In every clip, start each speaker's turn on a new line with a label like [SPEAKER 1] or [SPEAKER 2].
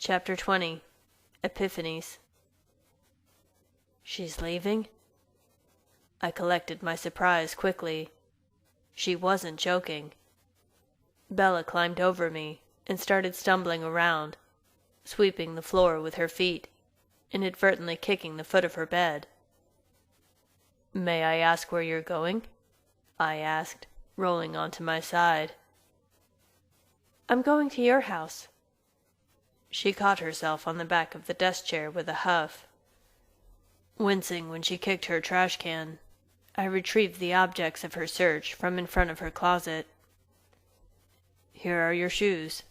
[SPEAKER 1] Chapter 20. Epiphanies. She's leaving? I collected my surprise quickly. She wasn't joking. Bella climbed over me and started stumbling around, sweeping the floor with her feet, inadvertently kicking the foot of her bed. "May I ask where you're going?" I asked, rolling onto my side.
[SPEAKER 2] "I'm going to your house."
[SPEAKER 1] She caught herself on the back of the desk chair with a huff. Wincing when she kicked her trash can, I retrieved the objects of her search from in front of her closet. "Here are your shoes."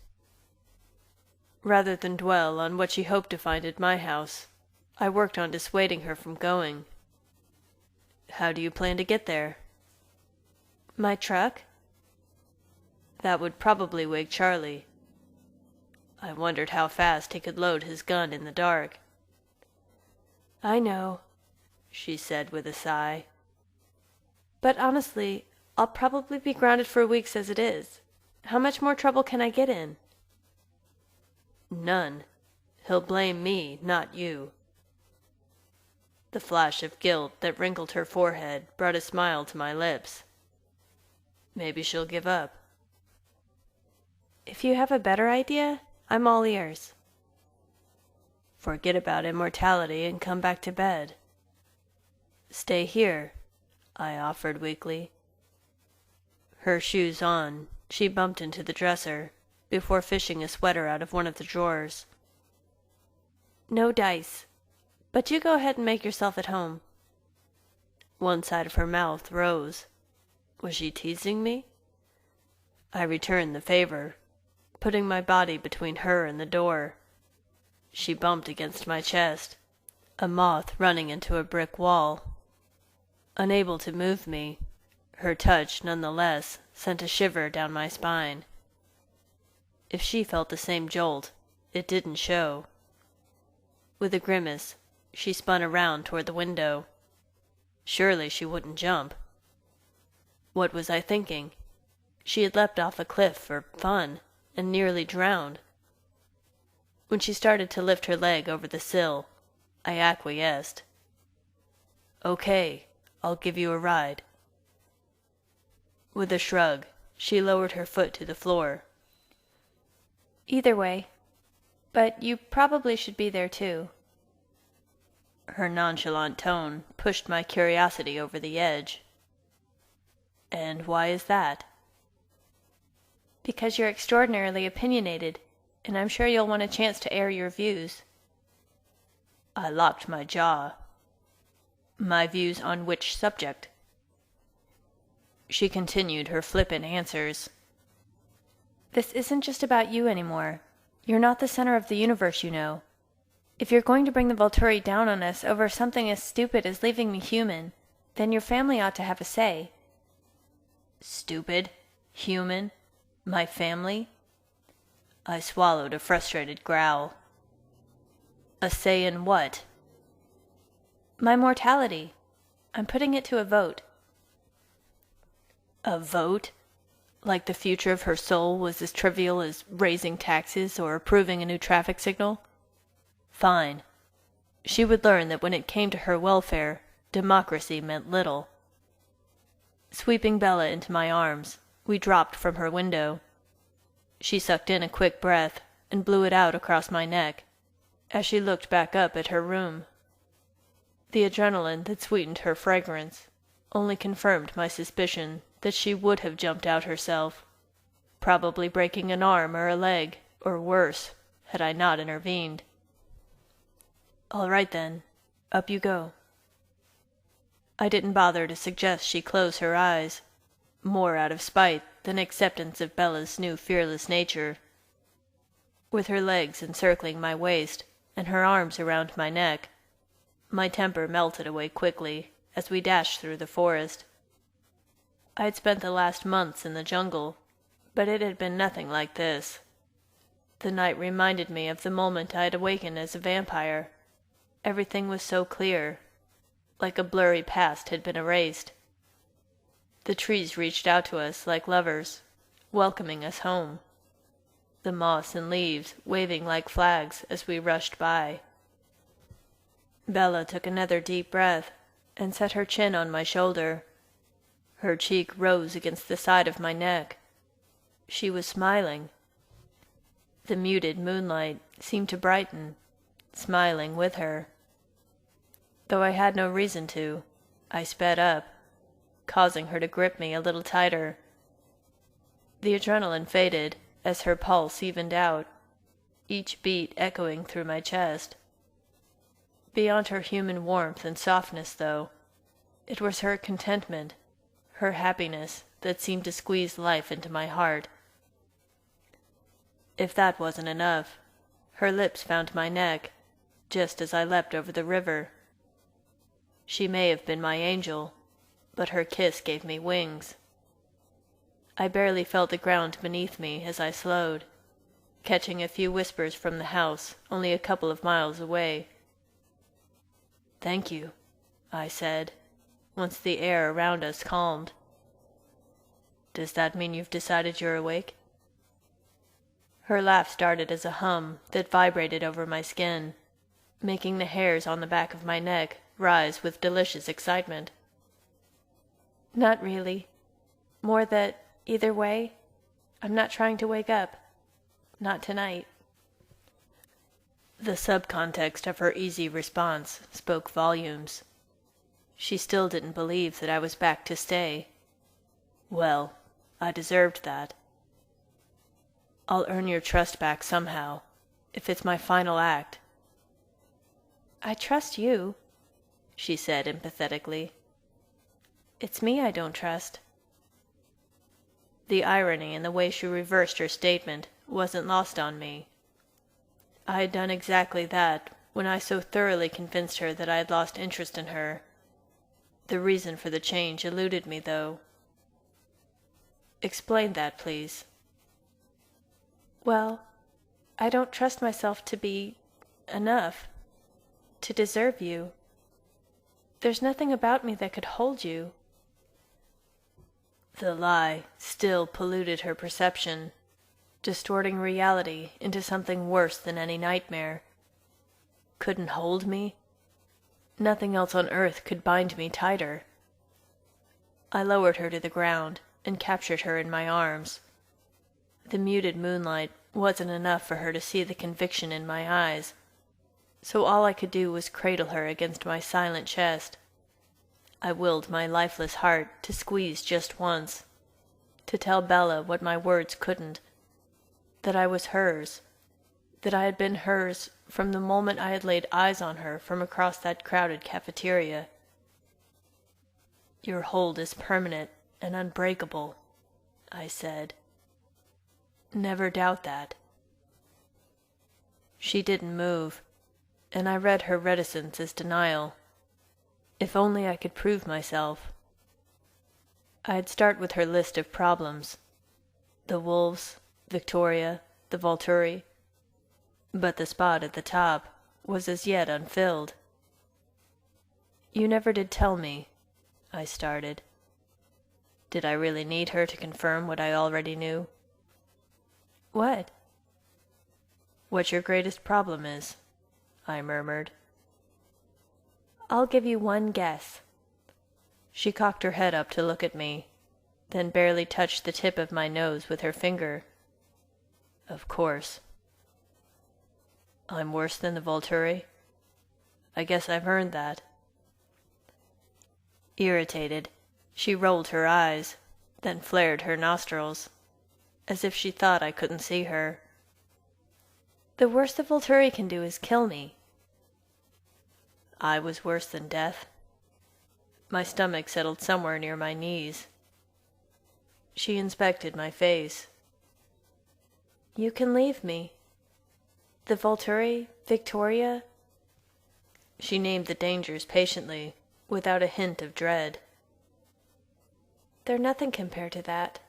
[SPEAKER 1] Rather than dwell on what she hoped to find at my house, I worked on dissuading her from going. "How do you plan to get there?"
[SPEAKER 2] "My truck?"
[SPEAKER 1] That would probably wake Charlie. I wondered how fast he could load his gun in the dark.
[SPEAKER 2] "I know,"
[SPEAKER 1] she said with a sigh.
[SPEAKER 2] "But honestly, I'll probably be grounded for weeks as it is. How much more trouble can I get in?"
[SPEAKER 1] "None. He'll blame me, not you." The flash of guilt that wrinkled her forehead brought a smile to my lips. Maybe she'll give up.
[SPEAKER 2] "If you have a better idea, I'm all ears."
[SPEAKER 1] "Forget about immortality and come back to bed." "Stay here," I offered weakly. Her shoes on, she bumped into the dresser before fishing a sweater out of one of the drawers.
[SPEAKER 2] "No dice. But you go ahead and make yourself at home."
[SPEAKER 1] One side of her mouth rose. Was she teasing me? I returned the favor, putting my body between her and the door. She bumped against my chest, a moth running into a brick wall. Unable to move me, her touch nonetheless sent a shiver down my spine. If she felt the same jolt, it didn't show. With a grimace, she spun around toward the window. Surely she wouldn't jump. What was I thinking? She had leapt off a cliff for fun and nearly drowned. When she started to lift her leg over the sill, I acquiesced. "Okay, I'll give you a ride." With a shrug, she lowered her foot to the floor.
[SPEAKER 2] "Either way. But you probably should be there too."
[SPEAKER 1] Her nonchalant tone pushed my curiosity over the edge. "And why is that?"
[SPEAKER 2] "Because you're extraordinarily opinionated, and I'm sure you'll want a chance to air your views."
[SPEAKER 1] I locked my jaw. "My views on which subject?" She continued her flippant answers.
[SPEAKER 2] "This isn't just about you anymore. You're not the center of the universe, you know. If you're going to bring the Volturi down on us over something as stupid as leaving me human, then your family ought to have a say."
[SPEAKER 1] Stupid? Human? My family? I swallowed a frustrated growl. A say in what?
[SPEAKER 2] "My mortality. I'm putting it to a vote."
[SPEAKER 1] A vote? Like the future of her soul was as trivial as raising taxes or approving a new traffic signal? Fine. She would learn that when it came to her welfare, democracy meant little. Sweeping Bella into my arms, we dropped from her window. She sucked in a quick breath and blew it out across my neck as she looked back up at her room. The adrenaline that sweetened her fragrance only confirmed my suspicion that she would have jumped out herself, probably breaking an arm or a leg, or worse, had I not intervened. "All right then, up you go." I didn't bother to suggest she close her eyes, more out of spite than acceptance of Bella's new fearless nature. With her legs encircling my waist and her arms around my neck, my temper melted away quickly as we dashed through the forest. I had spent the last months in the jungle, but it had been nothing like this. The night reminded me of the moment I had awakened as a vampire. Everything was so clear, like a blurry past had been erased. The trees reached out to us like lovers, welcoming us home. the moss and leaves waving like flags as we rushed by. Bella took another deep breath and set her chin on my shoulder. Her cheek rose against the side of my neck. She was smiling. The muted moonlight seemed to brighten, smiling with her. Though I had no reason to, I sped up, causing her to grip me a little tighter. The adrenaline faded as her pulse evened out, each beat echoing through my chest. Beyond her human warmth and softness, though, it was her contentment, her happiness, that seemed to squeeze life into my heart. If that wasn't enough, her lips found my neck, just as I leapt over the river. She may have been my angel, but her kiss gave me wings. I barely felt the ground beneath me as I slowed, catching a few whispers from the house only a couple of miles away. "Thank you," I said, once the air around us calmed. "Does that mean you've decided you're awake?" Her laugh started as a hum that vibrated over my skin, making the hairs on the back of my neck rise with delicious excitement. "Not really. More that, either way, I'm not trying to wake up. Not tonight." The subcontext of her easy response spoke volumes. She still didn't believe that I was back to stay. Well, I deserved that. "I'll earn your trust back somehow, if it's my final act." "I trust you," she said empathetically. "It's me I don't trust." The irony in the way she reversed her statement wasn't lost on me. I had done exactly that when I so thoroughly convinced her that I had lost interest in her. The reason for the change eluded me, though. "Explain that, please." "Well, I don't trust myself to be enough, to deserve you. There's nothing about me that could hold you." The lie still polluted her perception, distorting reality into something worse than any nightmare. Couldn't hold me? Nothing else on earth could bind me tighter. I lowered her to the ground and captured her in my arms. The muted moonlight wasn't enough for her to see the conviction in my eyes, so all I could do was cradle her against my silent chest. I willed my lifeless heart to squeeze just once, to tell Bella what my words couldn't, that I was hers, that I had been hers from the moment I had laid eyes on her from across that crowded cafeteria. "Your hold is permanent and unbreakable," I said. "Never doubt that." She didn't move, and I read her reticence as denial. If only I could prove myself. I'd start with her list of problems. The wolves, Victoria, the Volturi. But the spot at the top was as yet unfilled. "You never did tell me," I started. Did I really need her to confirm what I already knew? "What?" "What your greatest problem is," I murmured. "I'll give you one guess." She cocked her head up to look at me, then barely touched the tip of my nose with her finger. "Of course." "I'm worse than the Volturi? I guess I've earned that." Irritated, she rolled her eyes, then flared her nostrils, as if she thought I couldn't see her. "The worst the Volturi can do is kill me." I was worse than death. My stomach settled somewhere near my knees. She inspected my face. "You can leave me. The Volturi, Victoria." She named the dangers patiently, without a hint of dread. "They're nothing compared to that."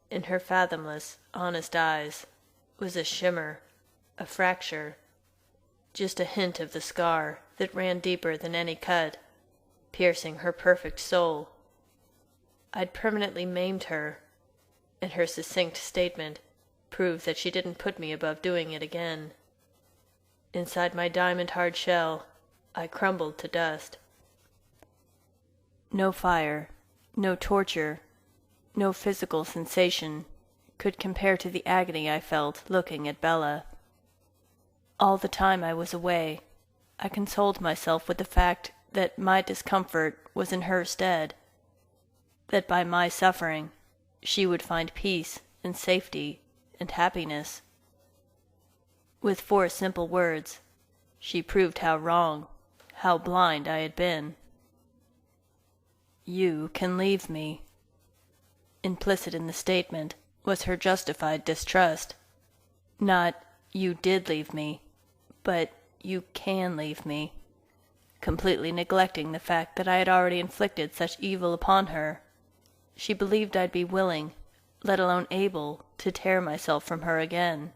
[SPEAKER 1] In her fathomless, honest eyes was a shimmer, a fracture, just a hint of the scar that ran deeper than any cut, piercing her perfect soul. I'd permanently maimed her, and her succinct statement Proof that she didn't put me above doing it again. Inside my diamond-hard shell, I crumbled to dust. No fire, no torture, no physical sensation could compare to the agony I felt looking at Bella. All the time I was away, I consoled myself with the fact that my discomfort was in her stead, that by my suffering she would find peace and safety and happiness. With 4 simple words, she proved how wrong, how blind I had been. You can leave me. Implicit in the statement was her justified distrust. Not, you did leave me, but you can leave me, completely neglecting the fact that I had already inflicted such evil upon her. She believed I'd be willing, let alone able, to tear myself from her again.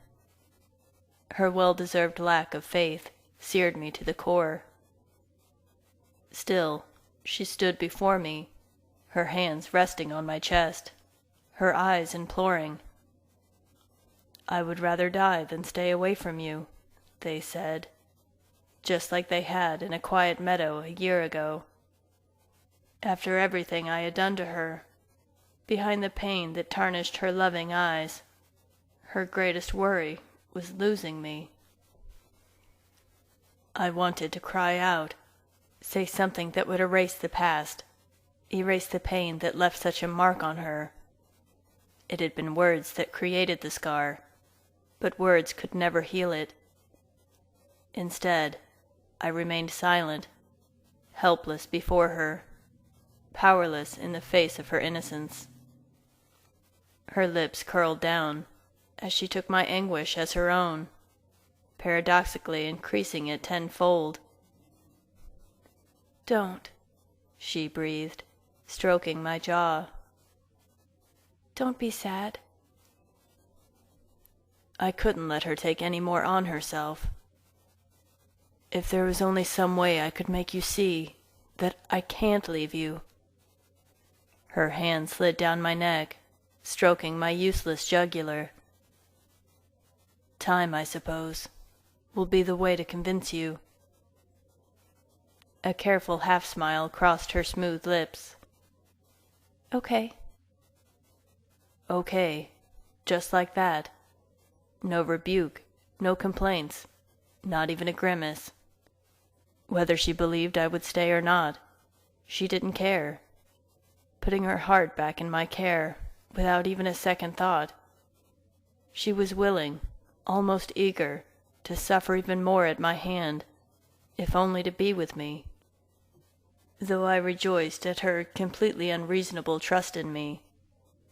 [SPEAKER 1] Her well-deserved lack of faith seared me to the core. Still, she stood before me, her hands resting on my chest, her eyes imploring. I would rather die than stay away from you, they said, just like they had in a quiet meadow a year ago. After everything I had done to her, behind the pain that tarnished her loving eyes, her greatest worry was losing me. I wanted to cry out, say something that would erase the past, erase the pain that left such a mark on her. It had been words that created the scar, but words could never heal it. Instead, I remained silent, helpless before her, powerless in the face of her innocence. Her lips curled down as she took my anguish as her own, paradoxically increasing it tenfold. "Don't," she breathed, stroking my jaw. "Don't be sad." I couldn't let her take any more on herself. If there was only some way I could make you see that I can't leave you. Her hand slid down my neck, stroking my useless jugular. Time, I suppose, will be the way to convince you. A careful half-smile crossed her smooth lips. Okay. Okay, just like that. No rebuke, no complaints, not even a grimace. Whether she believed I would stay or not, she didn't care. Putting her heart back in my care, without even a second thought. She was willing, almost eager, to suffer even more at my hand, if only to be with me. Though I rejoiced at her completely unreasonable trust in me,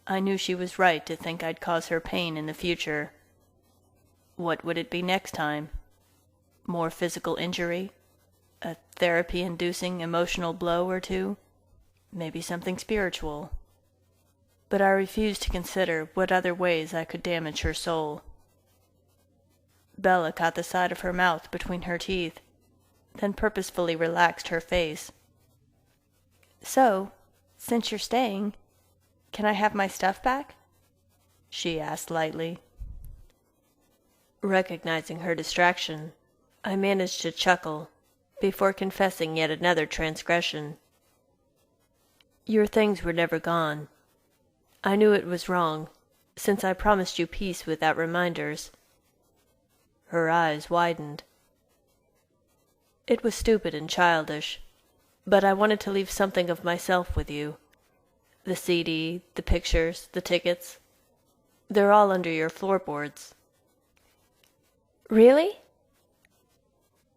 [SPEAKER 1] I knew she was right to think I'd cause her pain in the future. What would it be next time? More physical injury? A therapy-inducing emotional blow or two? Maybe something spiritual. But I refused to consider what other ways I could damage her soul. Bella caught the side of her mouth between her teeth, then purposefully relaxed her face. "So, since you're staying, can I have my stuff back?" she asked lightly. Recognizing her distraction, I managed to chuckle, before confessing yet another transgression. "Your things were never gone. I knew it was wrong, since I promised you peace without reminders." Her eyes widened. "It was stupid and childish, but I wanted to leave something of myself with you. The CD, the pictures, the tickets. They're all under your floorboards." "Really?"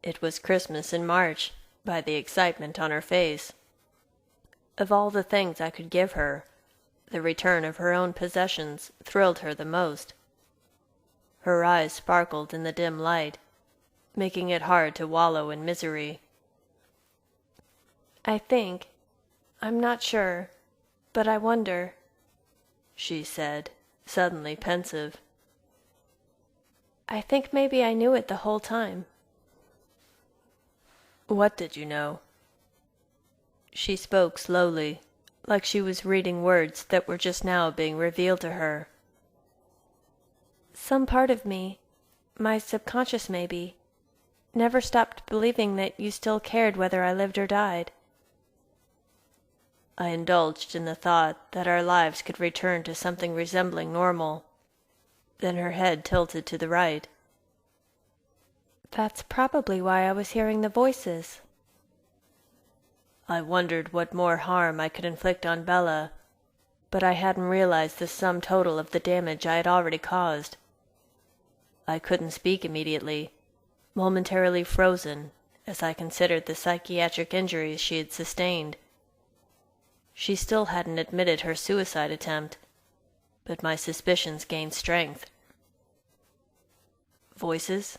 [SPEAKER 1] It was Christmas in March, by the excitement on her face. Of all the things I could give her, the return of her own possessions thrilled her the most. Her eyes sparkled in the dim light, making it hard to wallow in misery. I'm not sure, but I wonder," she said, suddenly pensive. "I think maybe I knew it the whole time." "What did you know?" She spoke slowly, like she was reading words that were just now being revealed to her.
[SPEAKER 2] Some part of me, my subconscious maybe, never stopped believing that you still cared whether I lived or died.
[SPEAKER 1] I indulged in the thought that our lives could return to something resembling normal. Then her head tilted to the right.
[SPEAKER 2] That's probably why I was hearing the voices.
[SPEAKER 1] I wondered what more harm I could inflict on Bella, but I hadn't realized the sum total of the damage I had already caused. I couldn't speak immediately, momentarily frozen as I considered the psychiatric injuries she had sustained. She still hadn't admitted her suicide attempt, but my suspicions gained strength. "Voices?"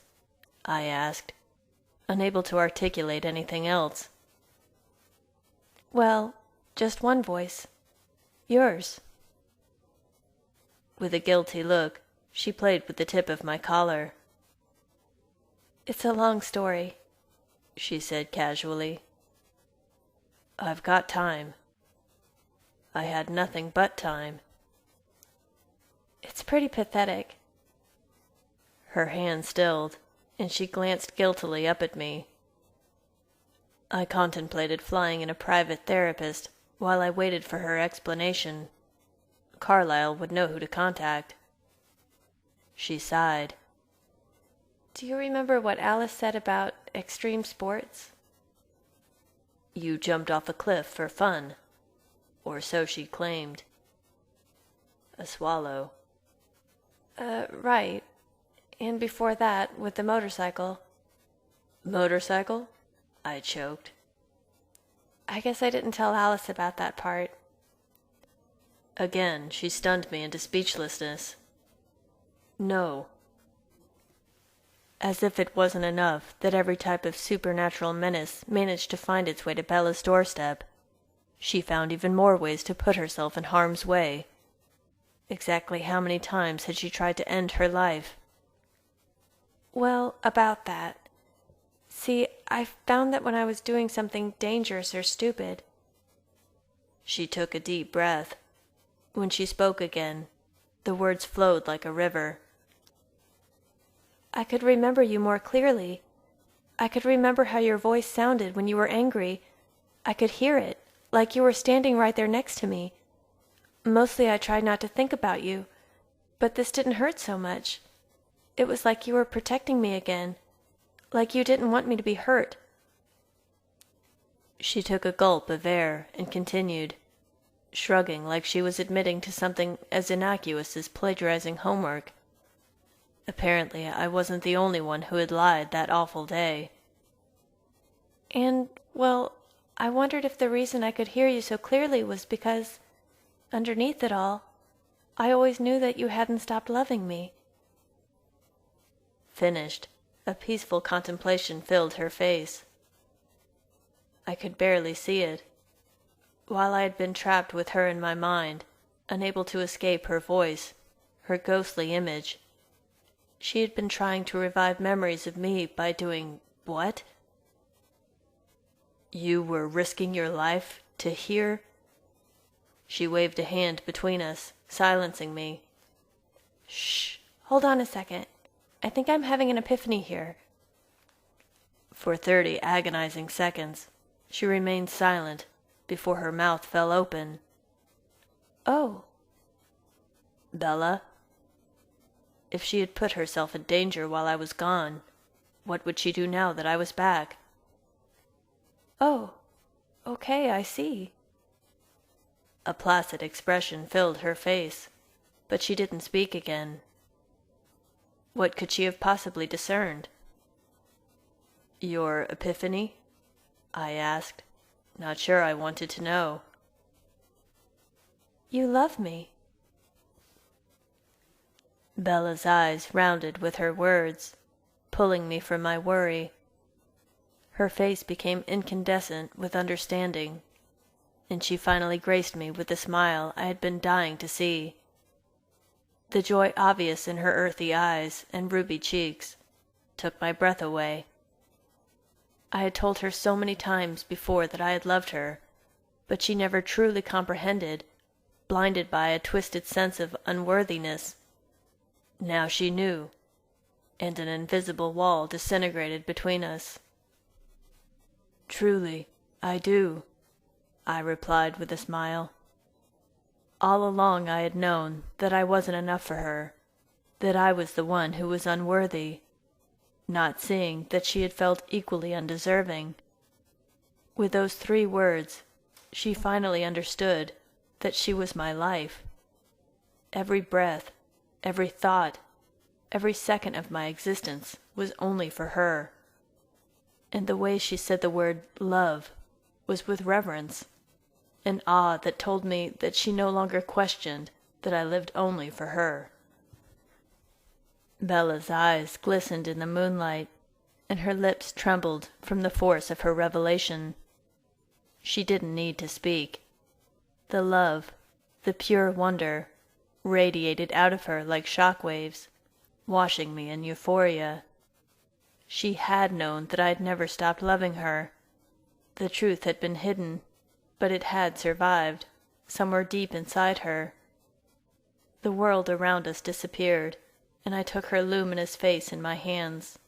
[SPEAKER 1] I asked, unable to articulate anything else.
[SPEAKER 2] Well, just one voice. Yours.
[SPEAKER 1] With a guilty look, she played with the tip of my collar.
[SPEAKER 2] It's a long story,
[SPEAKER 1] she said casually. I've got time. I had nothing but time.
[SPEAKER 2] It's pretty pathetic.
[SPEAKER 1] Her hand stilled, and she glanced guiltily up at me. I contemplated flying in a private therapist while I waited for her explanation. Carlyle would know who to contact. She sighed.
[SPEAKER 2] Do you remember what Alice said about extreme sports?
[SPEAKER 1] You jumped off a cliff for fun, or so she claimed. A swallow.
[SPEAKER 2] Right. And before that, with the motorcycle.
[SPEAKER 1] Motorcycle? I choked.
[SPEAKER 2] I guess I didn't tell Alice about that part.
[SPEAKER 1] Again, she stunned me into speechlessness. No. As if it wasn't enough that every type of supernatural menace managed to find its way to Bella's doorstep, she found even more ways to put herself in harm's way. Exactly how many times had she tried to end her life?
[SPEAKER 2] Well, about that. See, I found that when I was doing something dangerous or stupid.
[SPEAKER 1] She took a deep breath. When she spoke again, the words flowed like a river.
[SPEAKER 2] I could remember you more clearly. I could remember how your voice sounded when you were angry. I could hear it, like you were standing right there next to me. Mostly I tried not to think about you, but this didn't hurt so much. It was like you were protecting me again, like you didn't want me to be hurt.
[SPEAKER 1] She took a gulp of air and continued, shrugging like she was admitting to something as innocuous as plagiarizing homework. Apparently, I wasn't the only one who had lied that awful day.
[SPEAKER 2] And, well, I wondered if the reason I could hear you so clearly was because, underneath it all, I always knew that you hadn't stopped loving me.
[SPEAKER 1] Finished, a peaceful contemplation filled her face. I could barely see it. While I had been trapped with her in my mind, unable to escape her voice, her ghostly image, she had been trying to revive memories of me by doing what? You were risking your life to hear? She waved a hand between us, silencing me.
[SPEAKER 2] Shh, hold on a second. I think I'm having an epiphany here.
[SPEAKER 1] For 30 agonizing seconds, she remained silent before her mouth fell open.
[SPEAKER 2] Oh.
[SPEAKER 1] Bella? If she had put herself in danger while I was gone, what would she do now that I was back?
[SPEAKER 2] Oh, okay, I see.
[SPEAKER 1] A placid expression filled her face, but she didn't speak again. What could she have possibly discerned? Your epiphany? I asked, not sure I wanted to know.
[SPEAKER 2] You love me.
[SPEAKER 1] Bella's eyes rounded with her words, pulling me from my worry. Her face became incandescent with understanding, and she finally graced me with the smile I had been dying to see. The joy obvious in her earthy eyes and ruby cheeks took my breath away. I had told her so many times before that I had loved her, but she never truly comprehended, blinded by a twisted sense of unworthiness. Now she knew, and an invisible wall disintegrated between us. "Truly, I do," I replied with a smile. All along I had known that I wasn't enough for her, that I was the one who was unworthy, not seeing that she had felt equally undeserving. With those 3 words, she finally understood that she was my life. Every breath, every thought, every second of my existence was only for her. And the way she said the word love was with reverence, an awe that told me that she no longer questioned that I lived only for her. Bella's eyes glistened in the moonlight, and her lips trembled from the force of her revelation. She didn't need to speak. The love, the pure wonder, radiated out of her like shock waves, washing me in euphoria. She had known that I had never stopped loving her. The truth had been hidden, but it had survived, somewhere deep inside her. The world around us disappeared, and I took her luminous face in my hands.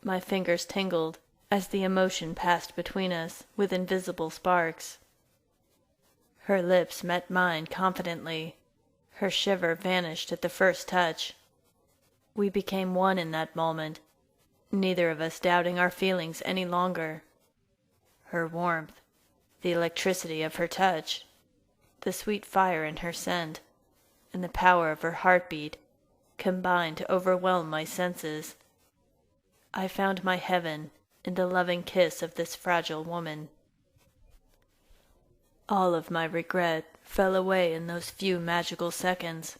[SPEAKER 1] My fingers tingled as the emotion passed between us with invisible sparks. Her lips met mine confidently. Her shiver vanished at the first touch. We became one in that moment, neither of us doubting our feelings any longer. Her warmth, the electricity of her touch, the sweet fire in her scent, and the power of her heartbeat combined to overwhelm my senses. I found my heaven in the loving kiss of this fragile woman. All of my regret fell away in those few magical seconds.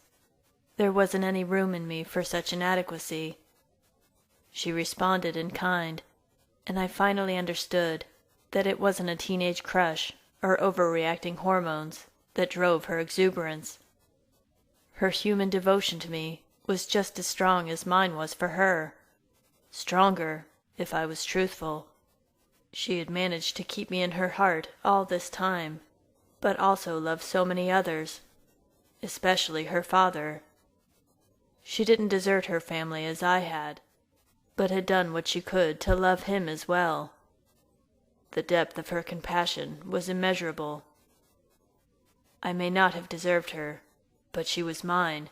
[SPEAKER 1] There wasn't any room in me for such inadequacy. She responded in kind, and I finally understood that it wasn't a teenage crush or overreacting hormones that drove her exuberance. Her human devotion to me was just as strong as mine was for her. Stronger, if I was truthful. She had managed to keep me in her heart all this time, but also loved so many others, especially her father. She didn't desert her family as I had, but had done what she could to love him as well. The depth of her compassion was immeasurable. I may not have deserved her, but she was mine.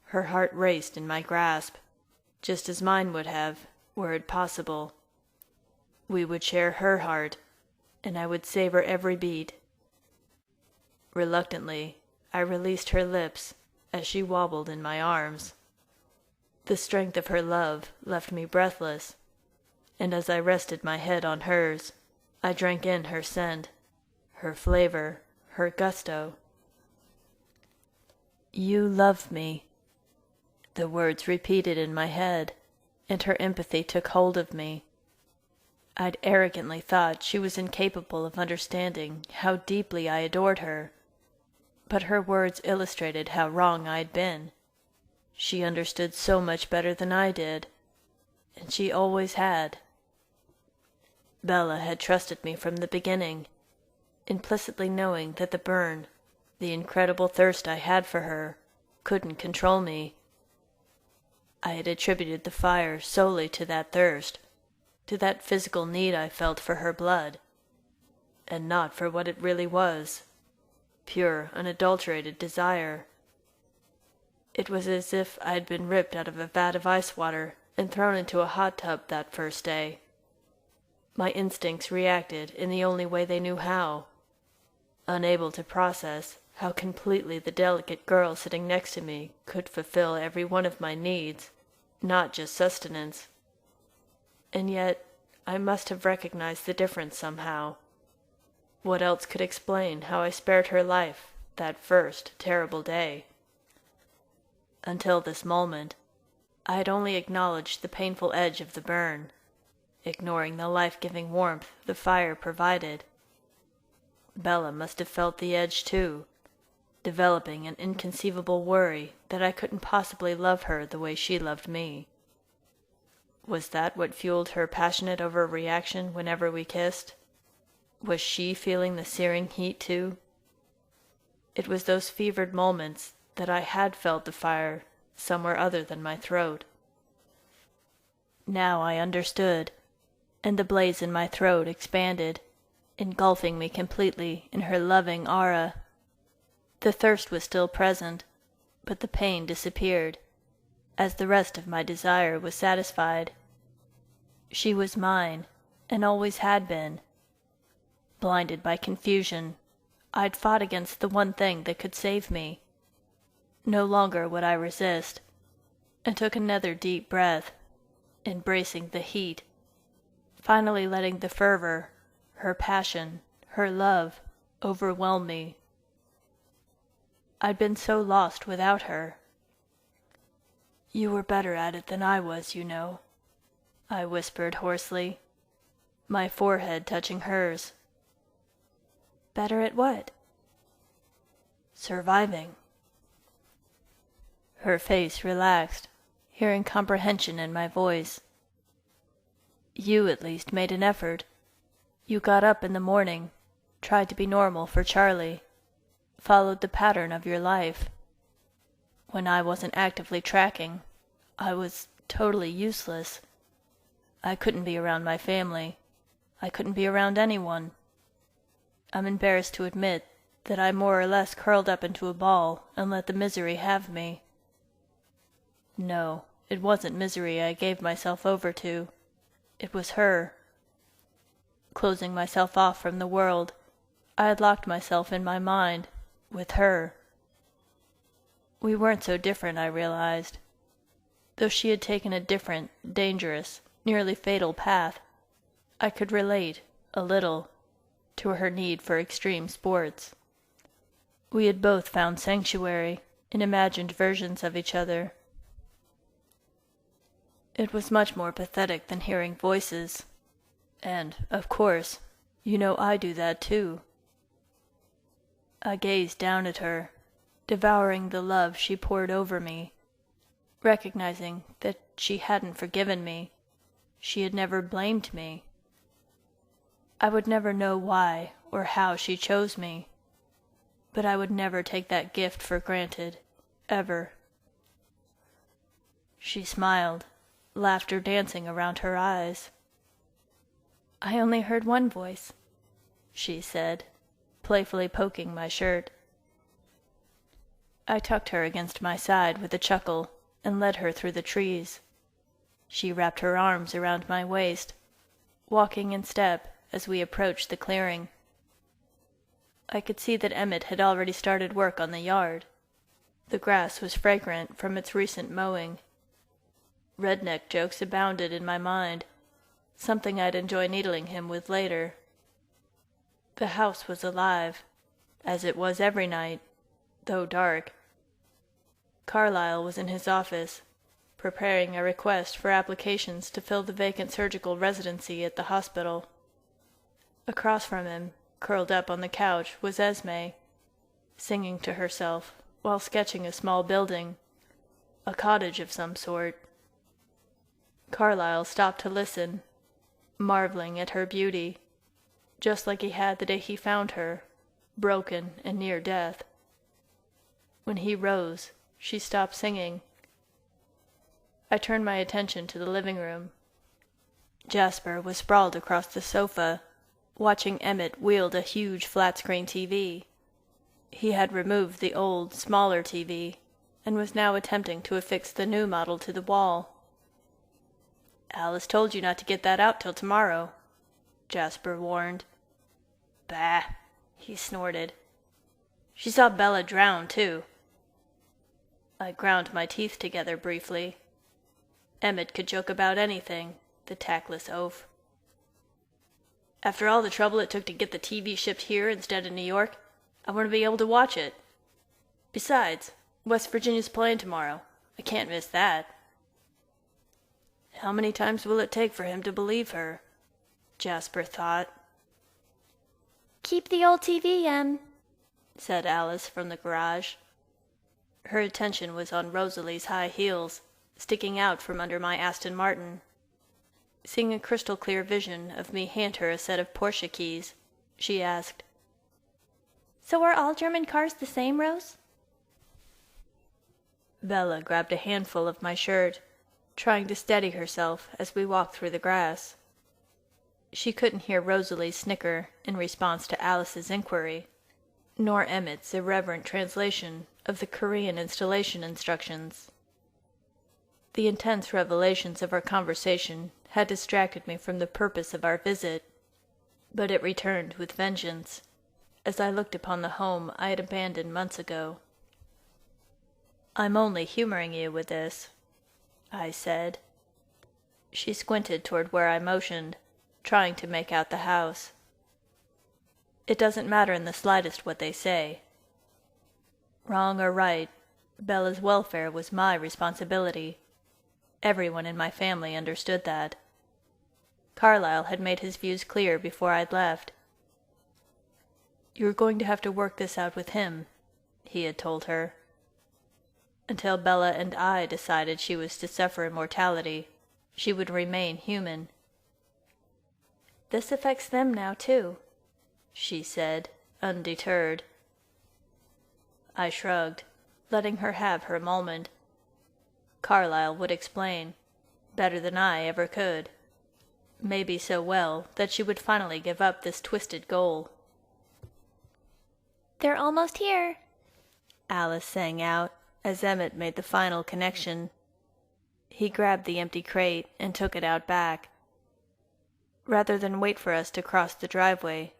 [SPEAKER 1] Her heart raced in my grasp, just as mine would have, were it possible. We would share her heart, and I would savor every beat. Reluctantly, I released her lips as she wobbled in my arms. The strength of her love left me breathless, and as I rested my head on hers, I drank in her scent, her flavor, her gusto. "You love me," the words repeated in my head, and her empathy took hold of me. I'd arrogantly thought she was incapable of understanding how deeply I adored her, but her words illustrated how wrong I'd been. She understood so much better than I did, and she always had. Bella had trusted me from the beginning, implicitly knowing that the burn, the incredible thirst I had for her, couldn't control me. I had attributed the fire solely to that thirst, to that physical need I felt for her blood, and not for what it really was, pure, unadulterated desire. It was as if I had been ripped out of a vat of ice water and thrown into a hot tub that first day. My instincts reacted in the only way they knew how, unable to process how completely the delicate girl sitting next to me could fulfill every one of my needs, not just sustenance. And yet I must have recognized the difference somehow. What else could explain how I spared her life that first terrible day? Until this moment, I had only acknowledged the painful edge of the burn, ignoring the life-giving warmth the fire provided. Bella must have felt the edge too, developing an inconceivable worry that I couldn't possibly love her the way she loved me. Was that what fueled her passionate overreaction whenever we kissed? Was she feeling the searing heat too? It was those fevered moments that I had felt the fire somewhere other than my throat. Now I understood, and the blaze in my throat expanded, engulfing me completely in her loving aura. The thirst was still present, but the pain disappeared, as the rest of my desire was satisfied. She was mine, and always had been. Blinded by confusion, I'd fought against the one thing that could save me. No longer would I resist, and took another deep breath, embracing the heat, finally letting the fervor, her passion, her love, overwhelm me. I'd been so lost without her. "You were better at it than I was, you know," I whispered hoarsely, my forehead touching hers.
[SPEAKER 2] "Better at what?"
[SPEAKER 1] "Surviving." Her face relaxed, hearing comprehension in my voice. "You at least made an effort. You got up in the morning, tried to be normal for Charlie, followed the pattern of your life. When I wasn't actively tracking, I was totally useless. I couldn't be around my family. I couldn't be around anyone. I'm embarrassed to admit that I more or less curled up into a ball and let the misery have me. No, it wasn't misery I gave myself over to. It was her. Closing myself off from the world, I had locked myself in my mind, with her. We weren't so different, I realized. Though she had taken a different, dangerous, nearly fatal path, I could relate, a little, to her need for extreme sports. We had both found sanctuary in imagined versions of each other. It was much more pathetic than hearing voices. And, of course, you know I do that too. I gazed down at her, devouring the love she poured over me, recognizing that she hadn't forgiven me. She had never blamed me. I would never know why or how she chose me, but I would never take that gift for granted, ever. She smiled, laughter dancing around her eyes.
[SPEAKER 2] "I only heard one voice,"
[SPEAKER 1] she said, playfully poking my shirt. I tucked her against my side with a chuckle and led her through the trees. She wrapped her arms around my waist, walking in step as we approached the clearing. I could see that Emmett had already started work on the yard. The grass was fragrant from its recent mowing. Redneck jokes abounded in my mind, something I'd enjoy needling him with later. The house was alive, as it was every night, though dark. Carlyle was in his office, preparing a request for applications to fill the vacant surgical residency at the hospital. Across from him, curled up on the couch, was Esme, singing to herself while sketching a small building, a cottage of some sort. Carlyle stopped to listen, marveling at her beauty, just like he had the day he found her, broken and near death. When he rose, she stopped singing. I turned my attention to the living room. Jasper was sprawled across the sofa, watching Emmett wield a huge flat-screen TV. He had removed the old, smaller TV, and was now attempting to affix the new model to the wall. "Alice told you not to get that out till tomorrow," Jasper warned. "Bah," he snorted. "She saw Bella drown, too." I ground my teeth together briefly. Emmett could joke about anything, the tactless oaf. "After all the trouble it took to get the TV shipped here instead of New York, I want to be able to watch it. Besides, West Virginia's playing tomorrow. I can't miss that." How many times will it take for him to believe her? Jasper thought.
[SPEAKER 2] "Keep the old TV, Em,"
[SPEAKER 1] said Alice from the garage. Her attention was on Rosalie's high heels, sticking out from under my Aston Martin. Seeing a crystal-clear vision of me hand her a set of Porsche keys, she asked,
[SPEAKER 2] "So are all German cars the same, Rose?"
[SPEAKER 1] Bella grabbed a handful of my shirt, trying to steady herself as we walked through the grass. She couldn't hear Rosalie's snicker in response to Alice's inquiry, nor Emmett's irreverent translation of the Korean installation instructions. The intense revelations of our conversation had distracted me from the purpose of our visit, but it returned with vengeance as I looked upon the home I had abandoned months ago. "I'm only humoring you with this," I said. She squinted toward where I motioned, trying to make out the house. "It doesn't matter in the slightest what they say. Wrong or right, Bella's welfare was my responsibility. Everyone in my family understood that. Carlyle had made his views clear before I'd left. "You're going to have to work this out with him," he had told her. "Until Bella and I decided she was to suffer immortality, she would remain human."
[SPEAKER 2] "This affects them now, too,"
[SPEAKER 1] she said, undeterred. I shrugged, letting her have her moment. Carlyle would explain, better than I ever could. Maybe so well that she would finally give up this twisted goal.
[SPEAKER 2] "They're almost here,"
[SPEAKER 1] Alice sang out as Emmett made the final connection. He grabbed the empty crate and took it out back. Rather than wait for us to cross the driveway,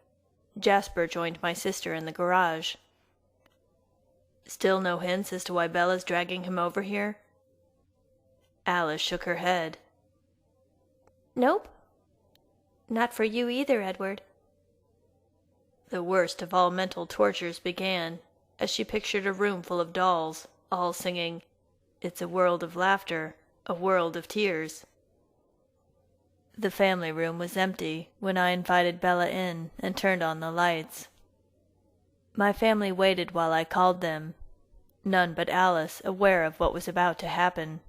[SPEAKER 1] Jasper joined my sister in the garage. "Still no hints as to why Bella's dragging him over here?" Alice shook her head.
[SPEAKER 2] "Nope. Not for you either, Edward."
[SPEAKER 1] The worst of all mental tortures began as she pictured a room full of dolls, all singing, "It's a world of laughter, a world of tears." The family room was empty when I invited Bella in and turned on the lights. My family waited while I called them, none but Alice aware of what was about to happen.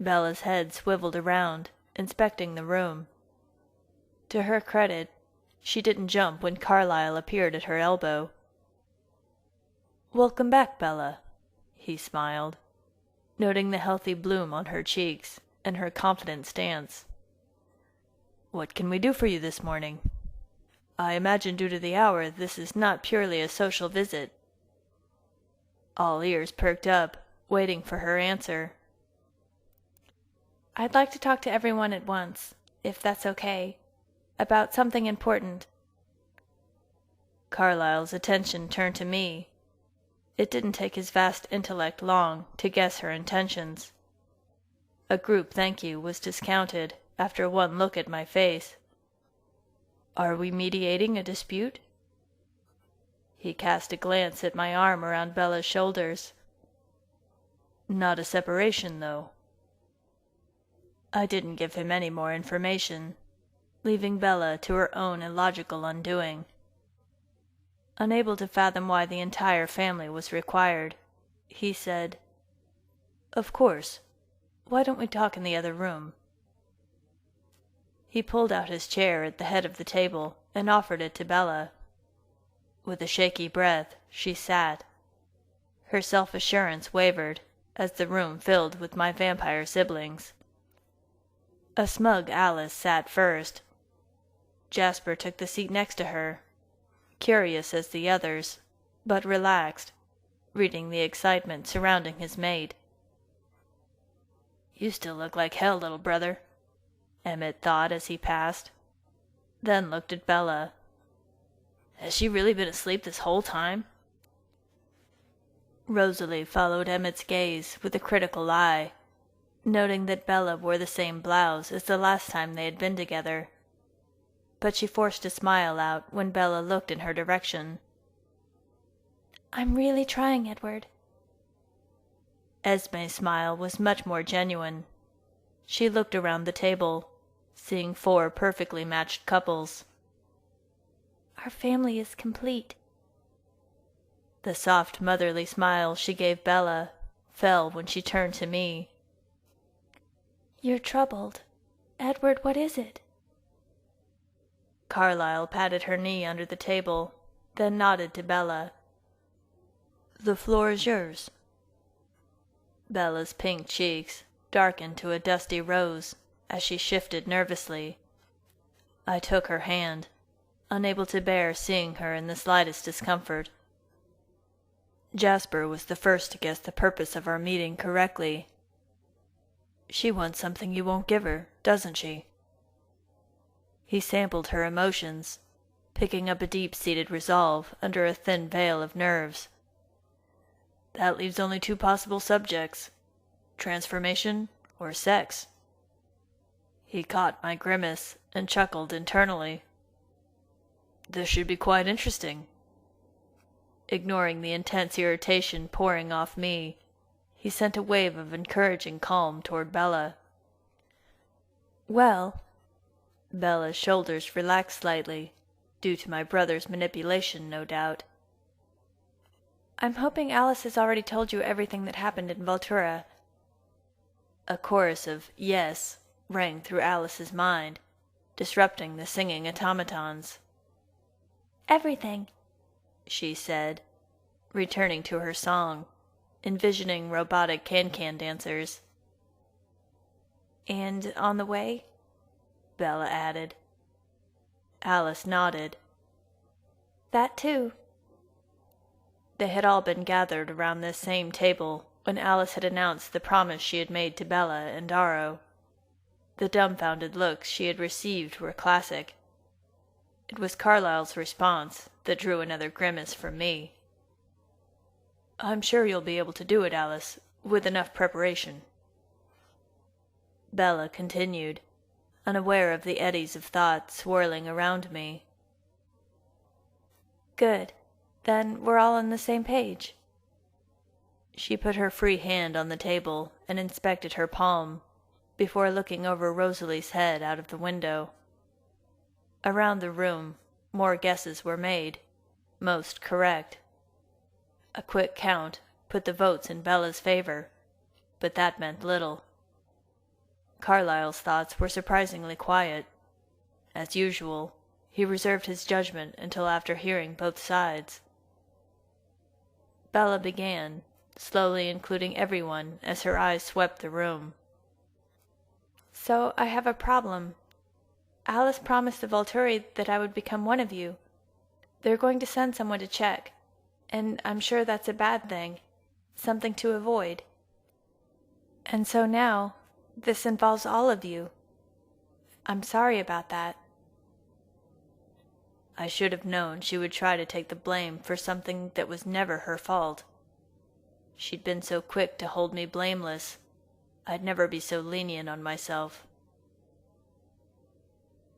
[SPEAKER 1] Bella's head swiveled around, inspecting the room. To her credit, she didn't jump when Carlyle appeared at her elbow. "Welcome back, Bella," he smiled, noting the healthy bloom on her cheeks and her confident stance. "What can we do for you this morning? I imagine due to the hour this is not purely a social visit." All ears perked up, waiting for her answer.
[SPEAKER 2] "I'd like to talk to everyone at once, if that's okay, about something important."
[SPEAKER 1] Carlyle's attention turned to me. It didn't take his vast intellect long to guess her intentions. A group thank you was discounted after one look at my face. "Are we mediating a dispute?" He cast a glance at my arm around Bella's shoulders. "Not a separation, though." I didn't give him any more information, leaving Bella to her own illogical undoing. Unable to fathom why the entire family was required, he said, "Of course. Why don't we talk in the other room?" He pulled out his chair at the head of the table and offered it to Bella. With a shaky breath, she sat. Her self-assurance wavered as the room filled with my vampire siblings. A smug Alice sat first. Jasper took the seat next to her, curious as the others, but relaxed, reading the excitement surrounding his mate. "You still look like hell, little brother," Emmett thought as he passed, then looked at Bella. "Has she really been asleep this whole time?" Rosalie followed Emmett's gaze with a critical eye, noting that Bella wore the same blouse as the last time they had been together. But she forced a smile out when Bella looked in her direction.
[SPEAKER 2] "I'm really trying, Edward."
[SPEAKER 1] Esme's smile was much more genuine. She looked around the table, seeing 4 perfectly matched couples.
[SPEAKER 2] "Our family is complete."
[SPEAKER 1] The soft motherly smile she gave Bella fell when she turned to me.
[SPEAKER 2] "You're troubled. Edward, what is it?"
[SPEAKER 1] Carlyle patted her knee under the table, then nodded to Bella. "The floor is yours." Bella's pink cheeks darkened to a dusty rose as she shifted nervously. I took her hand, unable to bear seeing her in the slightest discomfort. Jasper was the first to guess the purpose of our meeting correctly. She wants something you won't give her, doesn't she? He sampled her emotions, picking up a deep-seated resolve under a thin veil of nerves. That leaves only two possible subjects: transformation or sex. He caught my grimace and chuckled internally. This should be quite interesting. Ignoring the intense irritation pouring off me, he sent a wave of encouraging calm toward Bella.
[SPEAKER 2] Well,
[SPEAKER 1] Bella's shoulders relaxed slightly, due to my brother's manipulation, no doubt.
[SPEAKER 2] I'm hoping Alice has already told you everything that happened in Voltura.
[SPEAKER 1] A chorus of yes rang through Alice's mind, disrupting the singing automatons.
[SPEAKER 2] Everything,
[SPEAKER 1] she said, returning to her song, envisioning robotic can-can dancers.
[SPEAKER 2] And on the way?
[SPEAKER 1] Bella added. Alice nodded.
[SPEAKER 2] That too.
[SPEAKER 1] They had all been gathered around this same table when Alice had announced the promise she had made to Bella and Darrow. The dumbfounded looks she had received were classic. It was Carlyle's response that drew another grimace from me. I'm sure you'll be able to do it, Alice, with enough preparation. Bella continued, unaware of the eddies of thought swirling around me.
[SPEAKER 2] Good. Then we're all on the same page.
[SPEAKER 1] She put her free hand on the table and inspected her palm before looking over Rosalie's head out of the window. Around the room, more guesses were made, most correct. A quick count put the votes in Bella's favor, but that meant little. Carlyle's thoughts were surprisingly quiet. As usual, he reserved his judgment until after hearing both sides. Bella began, slowly including everyone as her eyes swept the room.
[SPEAKER 2] So I have a problem. Alice promised the Volturi that I would become one of you. They're going to send someone to check, and I'm sure that's a bad thing, something to avoid. And so now, this involves all of you. I'm sorry about that.
[SPEAKER 1] I should have known she would try to take the blame for something that was never her fault. She'd been so quick to hold me blameless. I'd never be so lenient on myself.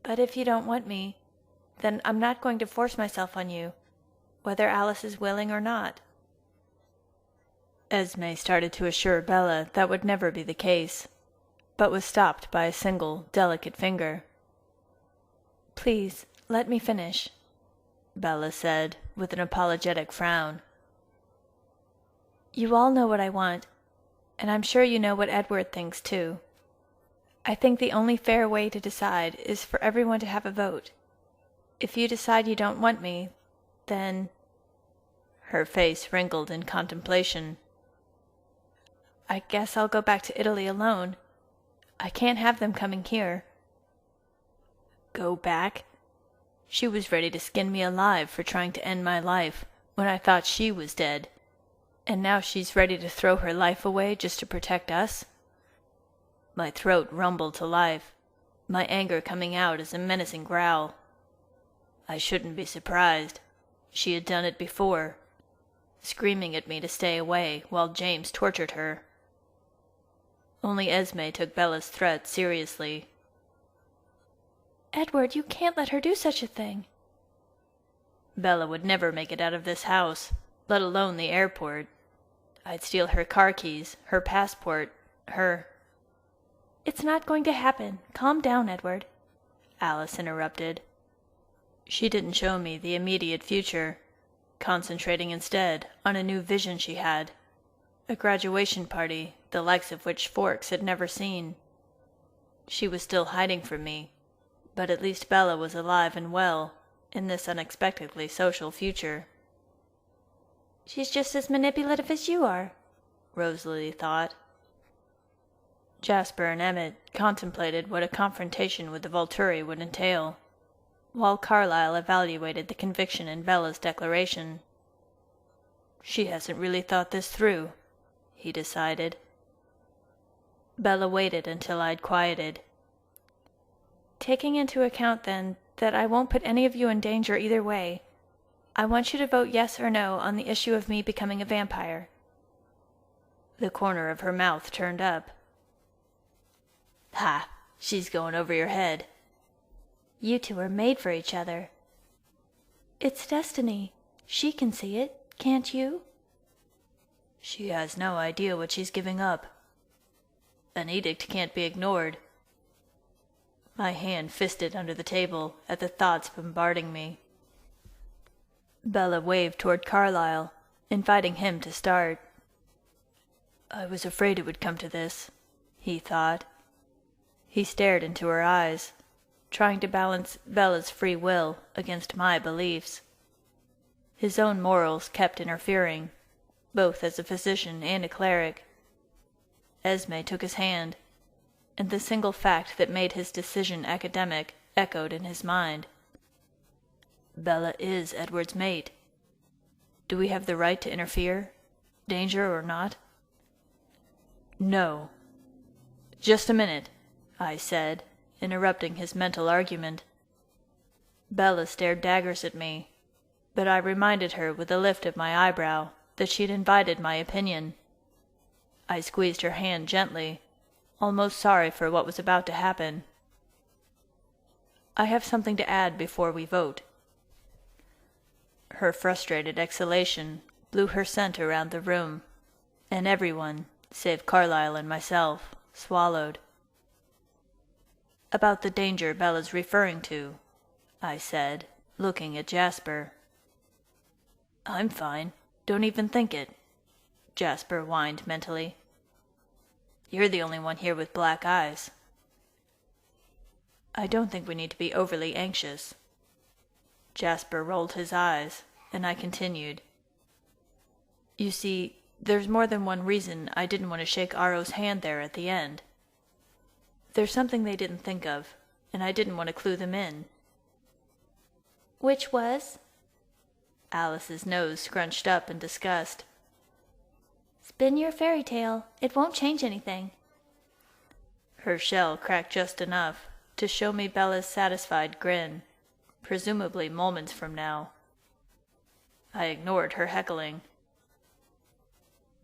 [SPEAKER 2] But if you don't want me, then I'm not going to force myself on you, whether Alice is willing or not.
[SPEAKER 1] Esme started to assure Bella that would never be the case, but was stopped by a single, delicate finger.
[SPEAKER 2] Please, let me finish,
[SPEAKER 1] Bella said, with an apologetic frown.
[SPEAKER 2] You all know what I want, and I'm sure you know what Edward thinks too. I think the only fair way to decide is for everyone to have a vote. If you decide you don't want me, then...
[SPEAKER 1] Her face wrinkled in contemplation.
[SPEAKER 2] I guess I'll go back to Italy alone. I can't have them coming here.
[SPEAKER 1] Go back? She was ready to skin me alive for trying to end my life when I thought she was dead. And now she's ready to throw her life away just to protect us? My throat rumbled to life, my anger coming out as a menacing growl. I shouldn't be surprised. She had done it before, screaming at me to stay away while James tortured her. Only Esme took Bella's threat seriously.
[SPEAKER 2] Edward, you can't let her do such a thing.
[SPEAKER 1] Bella would never make it out of this house, let alone the airport. I'd steal her car keys, her passport, her...
[SPEAKER 2] It's not going to happen. Calm down, Edward,
[SPEAKER 1] Alice interrupted. She didn't show me the immediate future, concentrating instead on a new vision she had, a graduation party the likes of which Forks had never seen. She was still hiding from me, but at least Bella was alive and well in this unexpectedly social future.
[SPEAKER 2] She's just as manipulative as you are,
[SPEAKER 1] Rosalie thought. Jasper and Emmett contemplated what a confrontation with the Volturi would entail, while Carlyle evaluated the conviction in Bella's declaration. "She hasn't really thought this through," he decided. Bella waited until I'd quieted.
[SPEAKER 2] "Taking into account, then, that I won't put any of you in danger either way, I want you to vote yes or no on the issue of me becoming a vampire."
[SPEAKER 1] The corner of her mouth turned up. "Ha! She's going over your head."
[SPEAKER 2] "You two are made for each other." "It's destiny. She can see it, can't you?"
[SPEAKER 1] "She has no idea what she's giving up. An edict can't be ignored." My hand fisted under the table at the thoughts bombarding me. Bella waved toward Carlyle, inviting him to start. "I was afraid it would come to this," he thought. He stared into her eyes, trying to balance Bella's free will against my beliefs. His own morals kept interfering, both as a physician and a cleric. Esme took his hand, and the single fact that made his decision academic echoed in his mind. Bella is Edward's mate. Do we have the right to interfere, danger or not? "No." "Just a minute," I said, interrupting his mental argument. Bella stared daggers at me, but I reminded her with a lift of my eyebrow that she'd invited my opinion. I squeezed her hand gently, almost sorry for what was about to happen. "I have something to add before we vote." Her frustrated exhalation blew her scent around the room, and everyone, save Carlyle and myself, swallowed. "About the danger Bella's referring to," I said, looking at Jasper. "I'm fine. Don't even think it," Jasper whined mentally. "You're the only one here with black eyes." "I don't think we need to be overly anxious." Jasper rolled his eyes, and I continued. "You see, there's more than one reason I didn't want to shake Aro's hand there at the end. There's something they didn't think of, and I didn't want to clue them in."
[SPEAKER 2] "Which was?"
[SPEAKER 1] Alice's nose scrunched up in disgust.
[SPEAKER 2] "Spin your fairy tale. It won't change anything."
[SPEAKER 1] Her shell cracked just enough to show me Bella's satisfied grin, presumably moments from now. I ignored her heckling.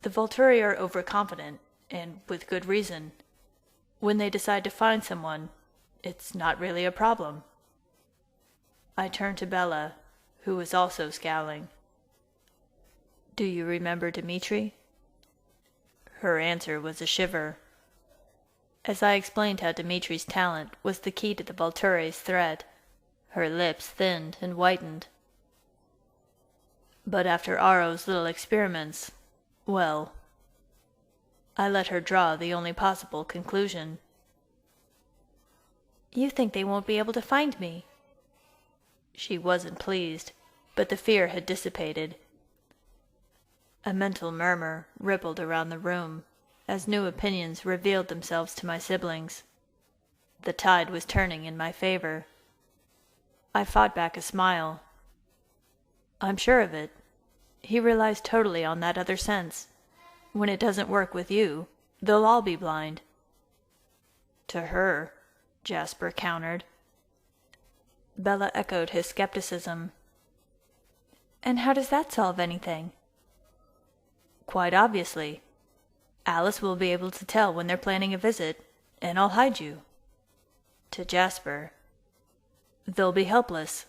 [SPEAKER 1] "The Volturi are overconfident, and with good reason. When they decide to find someone, it's not really a problem." I turned to Bella, who was also scowling. "Do you remember Dmitri?" Her answer was a shiver. As I explained how Dimitri's talent was the key to the Volturi's threat, her lips thinned and whitened. "But after Aro's little experiments, well," I let her draw the only possible conclusion.
[SPEAKER 2] "You think they won't be able to find me?"
[SPEAKER 1] She wasn't pleased, but the fear had dissipated. A mental murmur rippled around the room as new opinions revealed themselves to my siblings. The tide was turning in my favor. I fought back a smile. "I'm sure of it. He relies totally on that other sense. When it doesn't work with you, they'll all be blind." "To her," Jasper countered. Bella echoed his skepticism.
[SPEAKER 2] "And how does that solve anything?"
[SPEAKER 1] "Quite obviously. Alice will be able to tell when they're planning a visit, and I'll hide you." To Jasper, "They'll be helpless.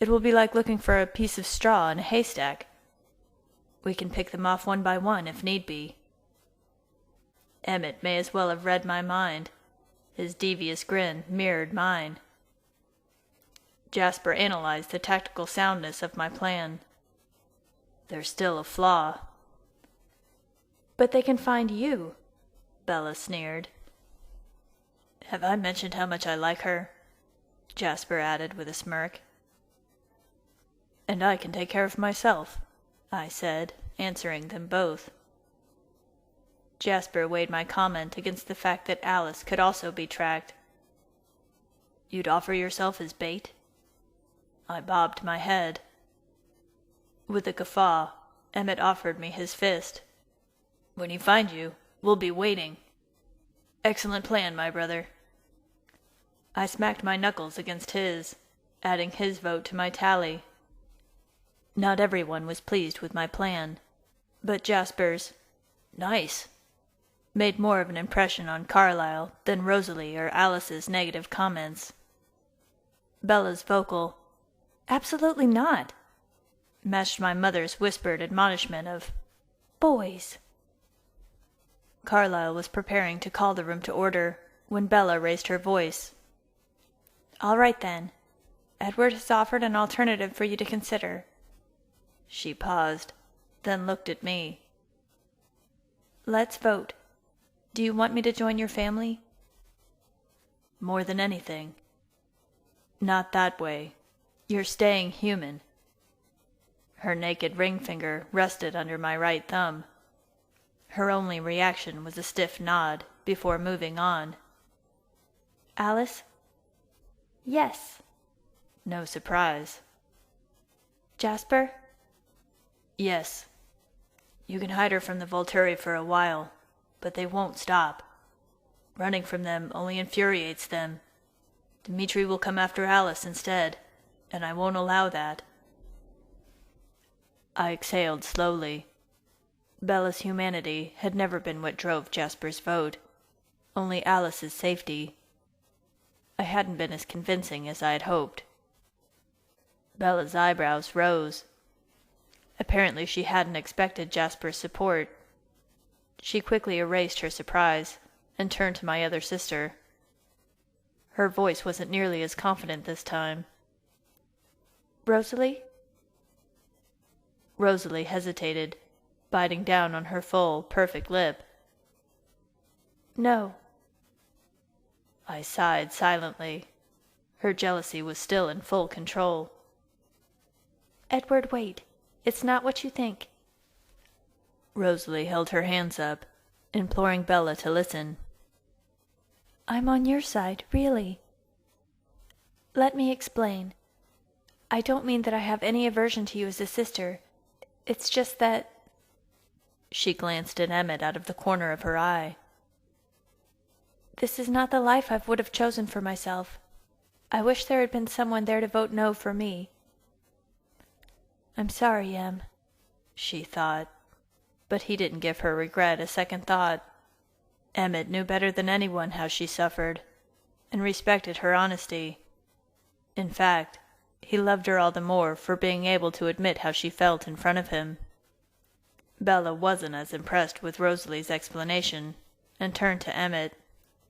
[SPEAKER 1] It will be like looking for a piece of straw in a haystack. We can pick them off one by one if need be." Emmett may as well have read my mind. His devious grin mirrored mine. Jasper analyzed the tactical soundness of my plan. "There's still a flaw."
[SPEAKER 2] "But they can find you,"
[SPEAKER 1] Bella sneered. "Have I mentioned how much I like her?" Jasper added with a smirk. "And I can take care of myself," I said, answering them both. Jasper weighed my comment against the fact that Alice could also be tracked. You'd offer yourself as bait? I bobbed my head. With a guffaw, Emmett offered me his fist. When he finds you, we'll be waiting. Excellent plan, my brother. I smacked my knuckles against his, adding his vote to my tally. Not everyone was pleased with my plan, but Jasper's "nice" made more of an impression on Carlyle than Rosalie or Alice's negative comments. Bella's vocal "absolutely not" matched my mother's whispered admonishment of "boys." Carlyle was preparing to call the room to order when Bella raised her voice.
[SPEAKER 2] All right, then. Edward has offered an alternative for you to consider.
[SPEAKER 1] She paused, then looked at me.
[SPEAKER 2] Let's vote. Do you want me to join your family?
[SPEAKER 1] More than anything. Not that way. You're staying human. Her naked ring finger rested under my right thumb. Her only reaction was a stiff nod before moving on.
[SPEAKER 2] Alice? Yes.
[SPEAKER 1] No surprise.
[SPEAKER 2] Jasper?
[SPEAKER 1] Yes. You can hide her from the Volturi for a while, but they won't stop. Running from them only infuriates them. Dmitri will come after Alice instead, and I won't allow that. I exhaled slowly. Bella's humanity had never been what drove Jasper's vote, only Alice's safety. I hadn't been as convincing as I had hoped. Bella's eyebrows rose. Apparently she hadn't expected Jasper's support. She quickly erased her surprise and turned to my other sister. Her voice wasn't nearly as confident this time.
[SPEAKER 2] Rosalie?
[SPEAKER 1] Rosalie hesitated, biting down on her full, perfect lip.
[SPEAKER 2] No.
[SPEAKER 1] I sighed silently. Her jealousy was still in full control.
[SPEAKER 2] Edward, wait. It's not what you think.
[SPEAKER 1] Rosalie held her hands up, imploring Bella to listen.
[SPEAKER 2] I'm on your side, really. Let me explain. I don't mean that I have any aversion to you as a sister. It's just that...
[SPEAKER 1] She glanced at Emmett out of the corner of her eye.
[SPEAKER 2] This is not the life I would have chosen for myself. I wish there had been someone there to vote no for me. I'm sorry, Em,
[SPEAKER 1] she thought, but he didn't give her regret a second thought. Emmett knew better than anyone how she suffered, and respected her honesty. In fact, he loved her all the more for being able to admit how she felt in front of him. Bella wasn't as impressed with Rosalie's explanation, and turned to Emmett.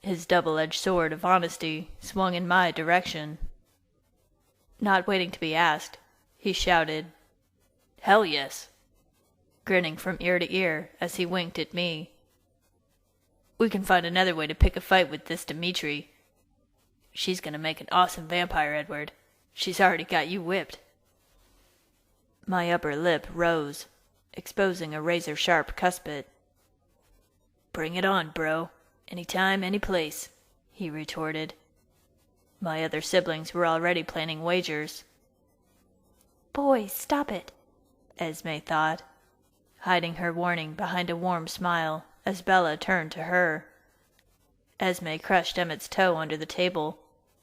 [SPEAKER 1] His double-edged sword of honesty swung in my direction. Not waiting to be asked, he shouted, "Hell yes!" grinning from ear to ear as he winked at me. "We can find another way to pick a fight with this Dmitri. She's gonna make an awesome vampire, Edward. She's already got you whipped." My upper lip rose, exposing a razor-sharp cuspid. "Bring it on, bro. Anytime, any place," he retorted. My other siblings were already planning wagers.
[SPEAKER 2] Boys, stop it,
[SPEAKER 1] Esme thought, hiding her warning behind a warm smile as Bella turned to her. Esme crushed Emmett's toe under the table,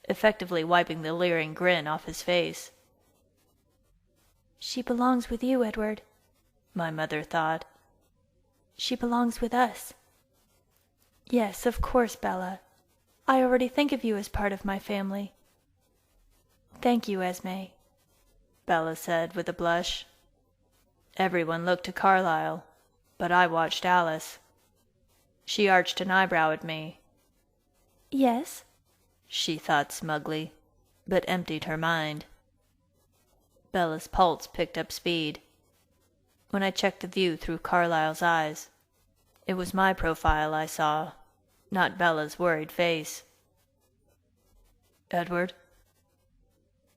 [SPEAKER 1] effectively wiping the leering grin off his face.
[SPEAKER 2] She belongs with you, Edward,
[SPEAKER 1] my mother thought.
[SPEAKER 2] She belongs with us. Yes, of course, Bella. I already think of you as part of my family. Thank you, Esme,
[SPEAKER 1] Bella said with a blush. Everyone looked to Carlyle, but I watched Alice. She arched an eyebrow at me.
[SPEAKER 2] Yes?
[SPEAKER 1] She thought smugly, but emptied her mind. Bella's pulse picked up speed. When I checked the view through Carlyle's eyes, it was my profile I saw, not Bella's worried face. "Edward?"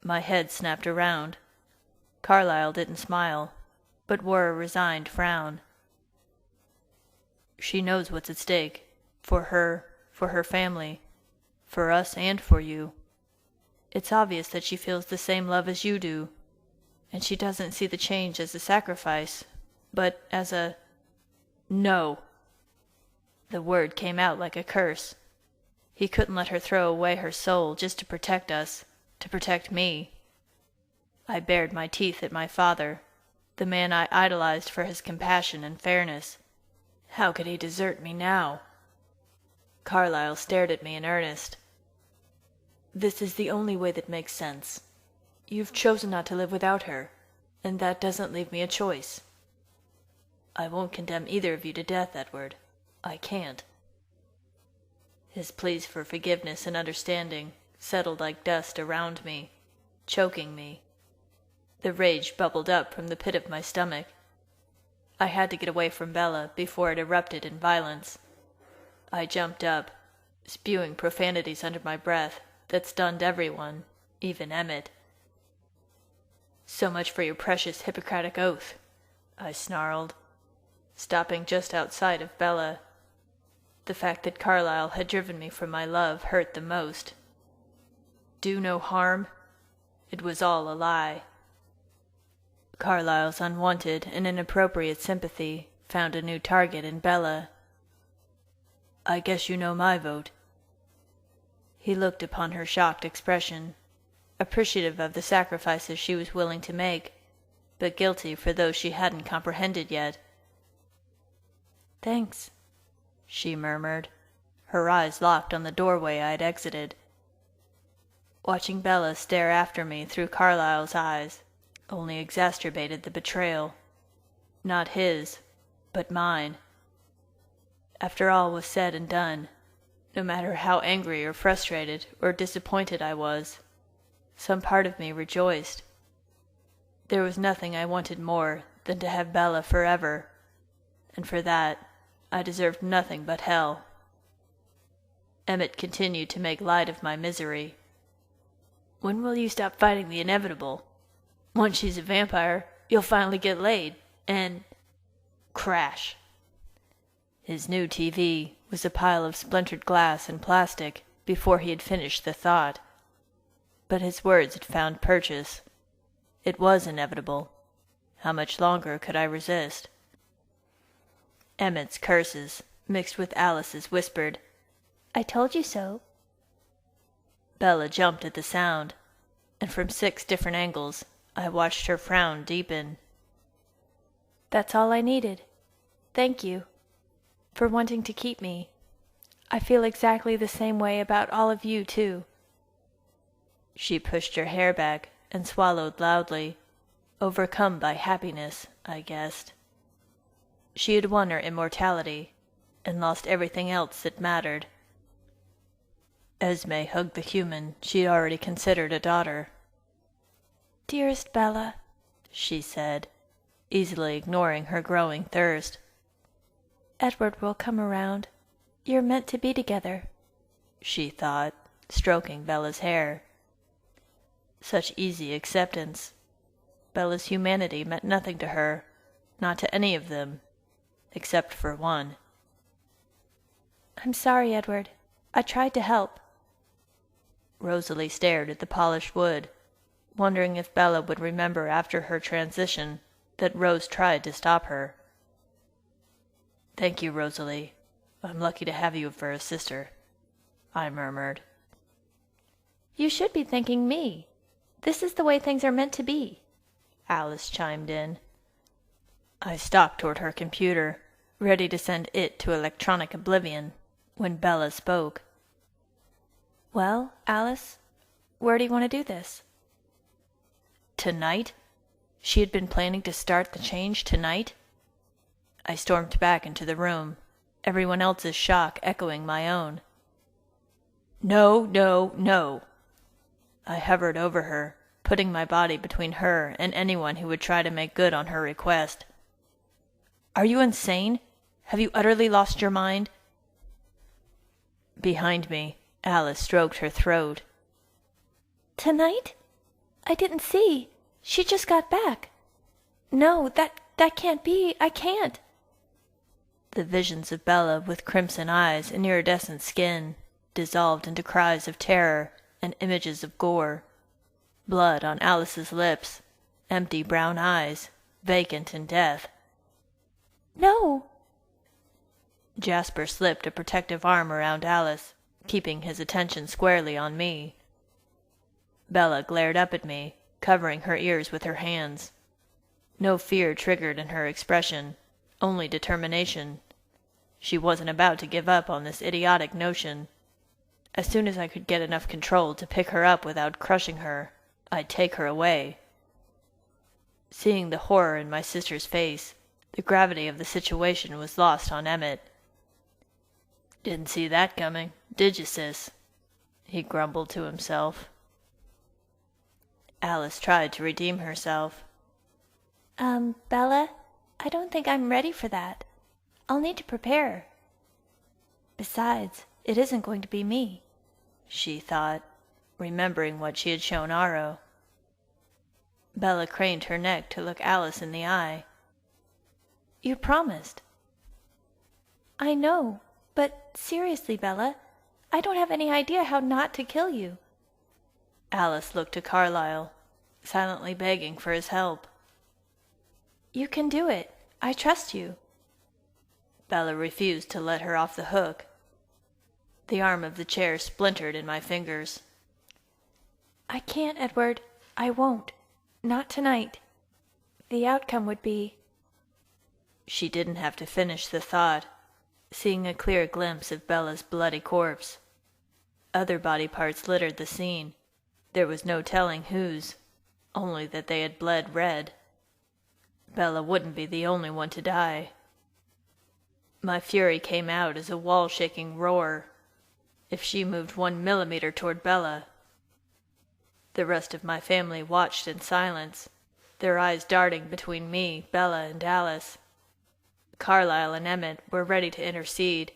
[SPEAKER 1] My head snapped around. Carlyle didn't smile, but wore a resigned frown. She knows what's at stake. For her family, for us and for you. It's obvious that she feels the same love as you do, and she doesn't see the change as a sacrifice, but as a... No! The word came out like a curse. He couldn't let her throw away her soul just to protect us, to protect me. I bared my teeth at my father, the man I idolized for his compassion and fairness. How could he desert me now? Carlyle stared at me in earnest. This is the only way that makes sense. You've chosen not to live without her, and that doesn't leave me a choice. I won't condemn either of you to death, Edward. I can't. His pleas for forgiveness and understanding settled like dust around me, choking me. The rage bubbled up from the pit of my stomach. I had to get away from Bella before it erupted in violence. I jumped up, spewing profanities under my breath that stunned everyone, even Emmett. So much for your precious Hippocratic oath, I snarled, stopping just outside of Bella. The fact that Carlyle had driven me from my love hurt the most. Do no harm? It was all a lie. Carlyle's unwanted and inappropriate sympathy found a new target in Bella. I guess you know my vote. He looked upon her shocked expression, appreciative of the sacrifices she was willing to make, but guilty for those she hadn't comprehended yet. Thanks, she murmured, her eyes locked on the doorway I had exited. Watching Bella stare after me through Carlyle's eyes only exacerbated the betrayal. Not his, but mine. After all was said and done, no matter how angry or frustrated or disappointed I was, some part of me rejoiced. There was nothing I wanted more than to have Bella forever, and for that I deserved nothing but hell. Emmett continued to make light of my misery. When will you stop fighting the inevitable? Once she's a vampire, you'll finally get laid, and... Crash. His new TV was a pile of splintered glass and plastic before he had finished the thought. But his words had found purchase. It was inevitable. How much longer could I resist? Emmett's curses, mixed with Alice's, whispered, "I told you so." Bella jumped at the sound, and from 6 different angles I watched her frown deepen. That's all I needed. Thank you. For wanting to keep me. I feel exactly the same way about all of you, too. She pushed her hair back and swallowed loudly, overcome by happiness, I guessed. She had won her immortality, and lost everything else that mattered. Esme hugged the human she had already considered a daughter. "Dearest Bella," she said, easily ignoring her growing thirst. "Edward will come around. You're meant to be together," she thought, stroking Bella's hair. Such easy acceptance. Bella's humanity meant nothing to her, not to any of them, except for one. "I'm sorry, Edward. I tried to help." Rosalie stared at the polished wood, wondering if Bella would remember after her transition that Rose tried to stop her. "Thank you, Rosalie. I'm lucky to have you for a sister," I murmured. "You should be thanking me. This is the way things are meant to be," Alice chimed in. I stalked toward her computer, ready to send it to electronic oblivion, when Bella spoke. "Well, Alice, where do you want to do this?" Tonight? She had been planning to start the change tonight? I stormed back into the room, everyone else's shock echoing my own. "No, no, no!" I hovered over her, putting my body between her and anyone who would try to make good on her request. "Are you insane? Have you utterly lost your mind?" Behind me, Alice stroked her throat. "Tonight? I didn't see. She just got back. No, that can't be. I can't." The visions of Bella with crimson eyes and iridescent skin dissolved into cries of terror and images of gore. Blood on Alice's lips, empty brown eyes, vacant in death.
[SPEAKER 2] No!
[SPEAKER 1] Jasper slipped a protective arm around Alice, keeping his attention squarely on me. Bella glared up at me, covering her ears with her hands. No fear triggered in her expression, only determination. She wasn't about to give up on this idiotic notion. As soon as I could get enough control to pick her up without crushing her, I'd take her away. Seeing the horror in my sister's face, the gravity of the situation was lost on Emmett. "Didn't see that coming, did you, sis?" he grumbled to himself. Alice tried to redeem herself.
[SPEAKER 2] Bella, I don't think I'm ready for that. I'll need to prepare. Besides, it isn't going to be me,"
[SPEAKER 1] she thought, remembering what she had shown Aro. Bella craned her neck to look Alice in the eye.
[SPEAKER 2] "You promised." "I know, but seriously, Bella, I don't have any idea how not to kill you."
[SPEAKER 1] Alice looked to Carlyle, silently begging for his help.
[SPEAKER 2] "You can do it. I trust you."
[SPEAKER 1] Bella refused to let her off the hook. The arm of the chair splintered in my fingers.
[SPEAKER 2] "I can't, Edward. I won't. Not tonight. The outcome would be—"
[SPEAKER 1] She didn't have to finish the thought, seeing a clear glimpse of Bella's bloody corpse. Other body parts littered the scene. There was no telling whose, only that they had bled red. Bella wouldn't be the only one to die. My fury came out as a wall-shaking roar. If she moved 1 millimeter toward Bella— The rest of my family watched in silence, their eyes darting between me, Bella, and Alice. Carlyle and Emmett were ready to intercede,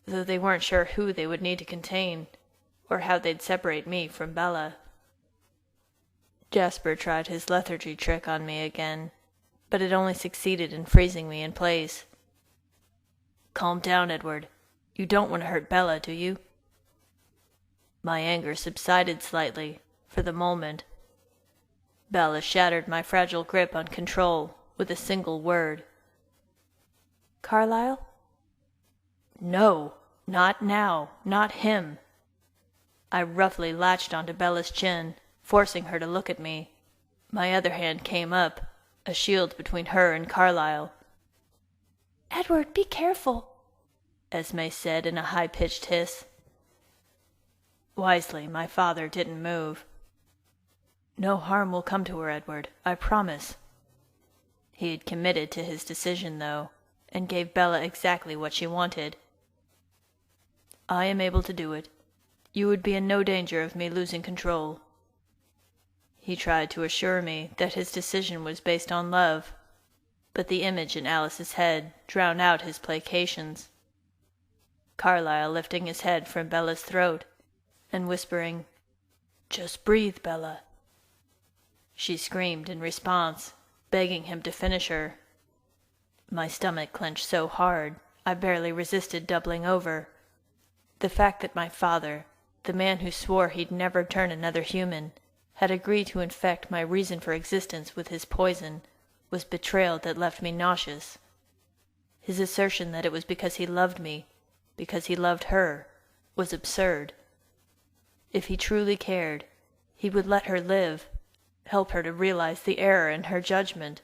[SPEAKER 1] though they weren't sure who they would need to contain, or how they'd separate me from Bella. Jasper tried his lethargy trick on me again, but it only succeeded in freezing me in place. "Calm down, Edward. You don't want to hurt Bella, do you?" My anger subsided slightly, for the moment. Bella shattered my fragile grip on control with a single word.
[SPEAKER 2] "Carlyle?"
[SPEAKER 1] "No, not now, not him." I roughly latched onto Bella's chin, forcing her to look at me. My other hand came up, a shield between her and Carlyle.
[SPEAKER 2] "Edward, be careful,"
[SPEAKER 1] Esme said in a high-pitched hiss. Wisely, my father didn't move. "No harm will come to her, Edward, I promise." He had committed to his decision, though, and gave Bella exactly what she wanted. "I am able to do it. You would be in no danger of me losing control." He tried to assure me that his decision was based on love, but the image in Alice's head drowned out his placations. Carlyle lifting his head from Bella's throat and whispering, "Just breathe, Bella." She screamed in response, begging him to finish her. My stomach clenched so hard I barely resisted doubling over. The fact that my father, the man who swore he'd never turn another human, had agreed to infect my reason for existence with his poison was betrayal that left me nauseous. His assertion that it was because he loved me, because he loved her, was absurd. If he truly cared, he would let her live, help her to realize the error in her judgment.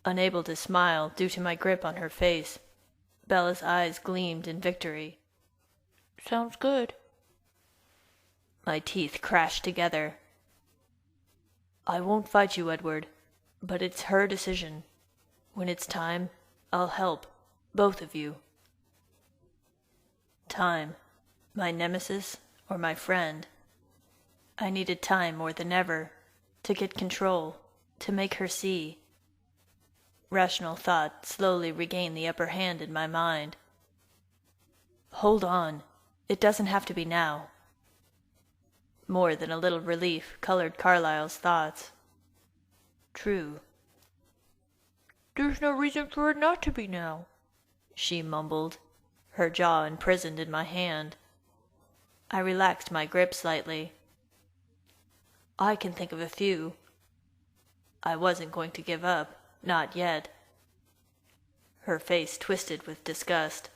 [SPEAKER 1] Unable to smile due to my grip on her face, Bella's eyes gleamed in victory. "Sounds good." My teeth crashed together. "I won't fight you, Edward, but it's her decision. When it's time, I'll help, both of you." Time, my nemesis or my friend. I needed time more than ever, to get control, to make her see. Rational thought slowly regained the upper hand in my mind. "Hold on, it doesn't have to be now." More than a little relief colored Carlyle's thoughts. "True." "There's no reason for it not to be now. she mumbled, her jaw imprisoned in my hand. I relaxed my grip slightly. I can think of a few. I wasn't going to give up, not yet. Her face twisted with disgust.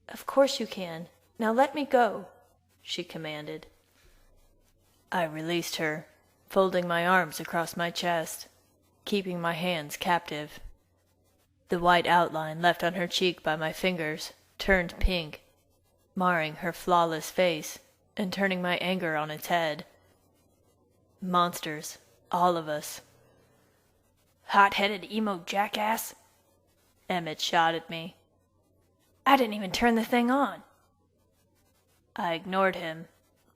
[SPEAKER 2] Of course you can. Now let me go, she commanded.
[SPEAKER 1] I released her, folding my arms across my chest, keeping my hands captive. The white outline left on her cheek by my fingers turned pink, marring her flawless face and turning my anger on its head. Monsters, all of us.
[SPEAKER 2] Hot-headed emo jackass,
[SPEAKER 1] Emmett shot at me.
[SPEAKER 2] I didn't even turn the thing on.
[SPEAKER 1] I ignored him,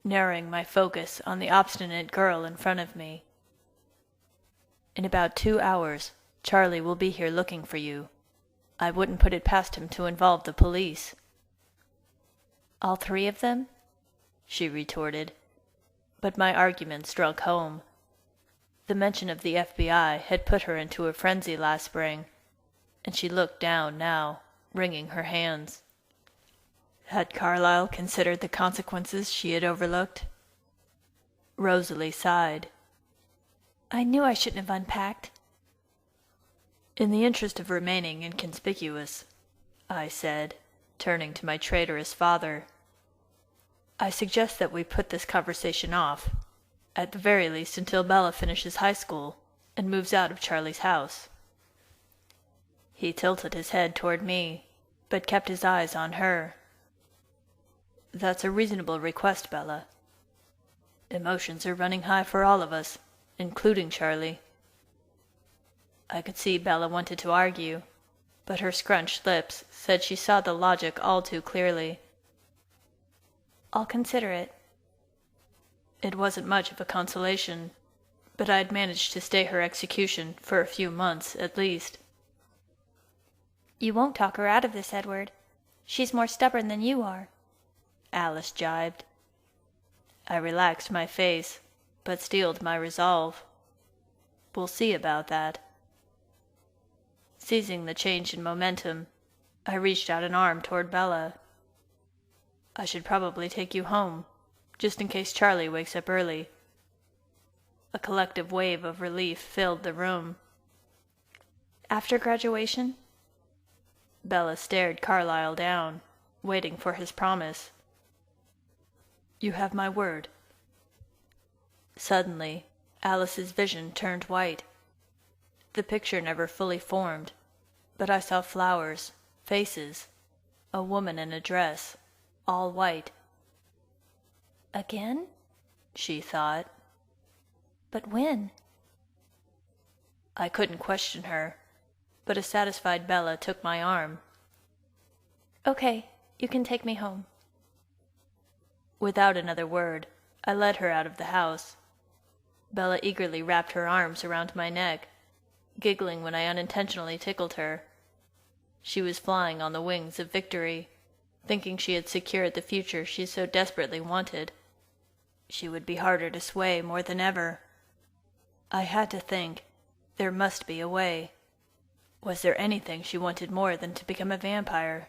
[SPEAKER 1] narrowing my focus on the obstinate girl in front of me. In about 2 hours, Charlie will be here looking for you. I wouldn't put it past him to involve the police.
[SPEAKER 2] All 3 of them?
[SPEAKER 1] She retorted, but my argument struck home. The mention of the FBI had put her into a frenzy last spring, and she looked down now, wringing her hands. Had Carlyle considered the consequences she had overlooked? Rosalie sighed.
[SPEAKER 2] I knew I shouldn't have unpacked.
[SPEAKER 1] In the interest of remaining inconspicuous, I said, turning to my traitorous father, I suggest that we put this conversation off, at the very least until Bella finishes high school and moves out of Charlie's house. He tilted his head toward me, but kept his eyes on her. That's a reasonable request, Bella. Emotions are running high for all of us, including Charlie. I could see Bella wanted to argue, but her scrunched lips said she saw the logic all too clearly.
[SPEAKER 2] I'll consider it.
[SPEAKER 1] It wasn't much of a consolation, but I'd managed to stay her execution for a few months at least.
[SPEAKER 2] You won't talk her out of this, Edward. She's more stubborn than you are,
[SPEAKER 1] Alice jibed. I relaxed my face, but steeled my resolve. We'll see about that. Seizing the change in momentum, I reached out an arm toward Bella. I should probably take you home, just in case Charlie wakes up early. A collective wave of relief filled the room.
[SPEAKER 2] After graduation?
[SPEAKER 1] Bella stared Carlyle down, waiting for his promise. You have my word. Suddenly, Alice's vision turned white. The picture never fully formed, but I saw flowers, faces, a woman in a dress, all white.
[SPEAKER 2] Again?
[SPEAKER 1] She thought.
[SPEAKER 2] But when?
[SPEAKER 1] I couldn't question her, but a satisfied Bella took my arm.
[SPEAKER 2] Okay, you can take me home.
[SPEAKER 1] Without another word, I led her out of the house. Bella eagerly wrapped her arms around my neck, giggling when I unintentionally tickled her. She was flying on the wings of victory, thinking she had secured the future she so desperately wanted. She would be harder to sway more than ever. I had to think, there must be a way. Was there anything she wanted more than to become a vampire?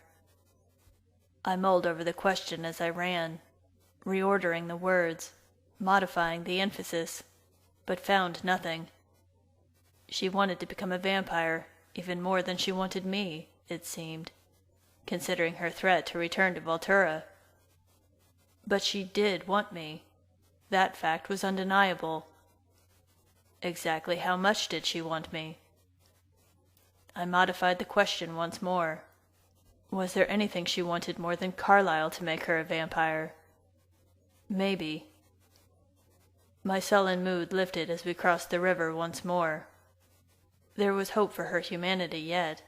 [SPEAKER 1] I mulled over the question as I ran, reordering the words, modifying the emphasis, but found nothing. She wanted to become a vampire even more than she wanted me, it seemed, considering her threat to return to Voltura. But she did want me. That fact was undeniable. Exactly how much did she want me? I modified the question once more. Was there anything she wanted more than Carlyle to make her a vampire? Maybe. My sullen mood lifted as we crossed the river once more. There was hope for her humanity yet.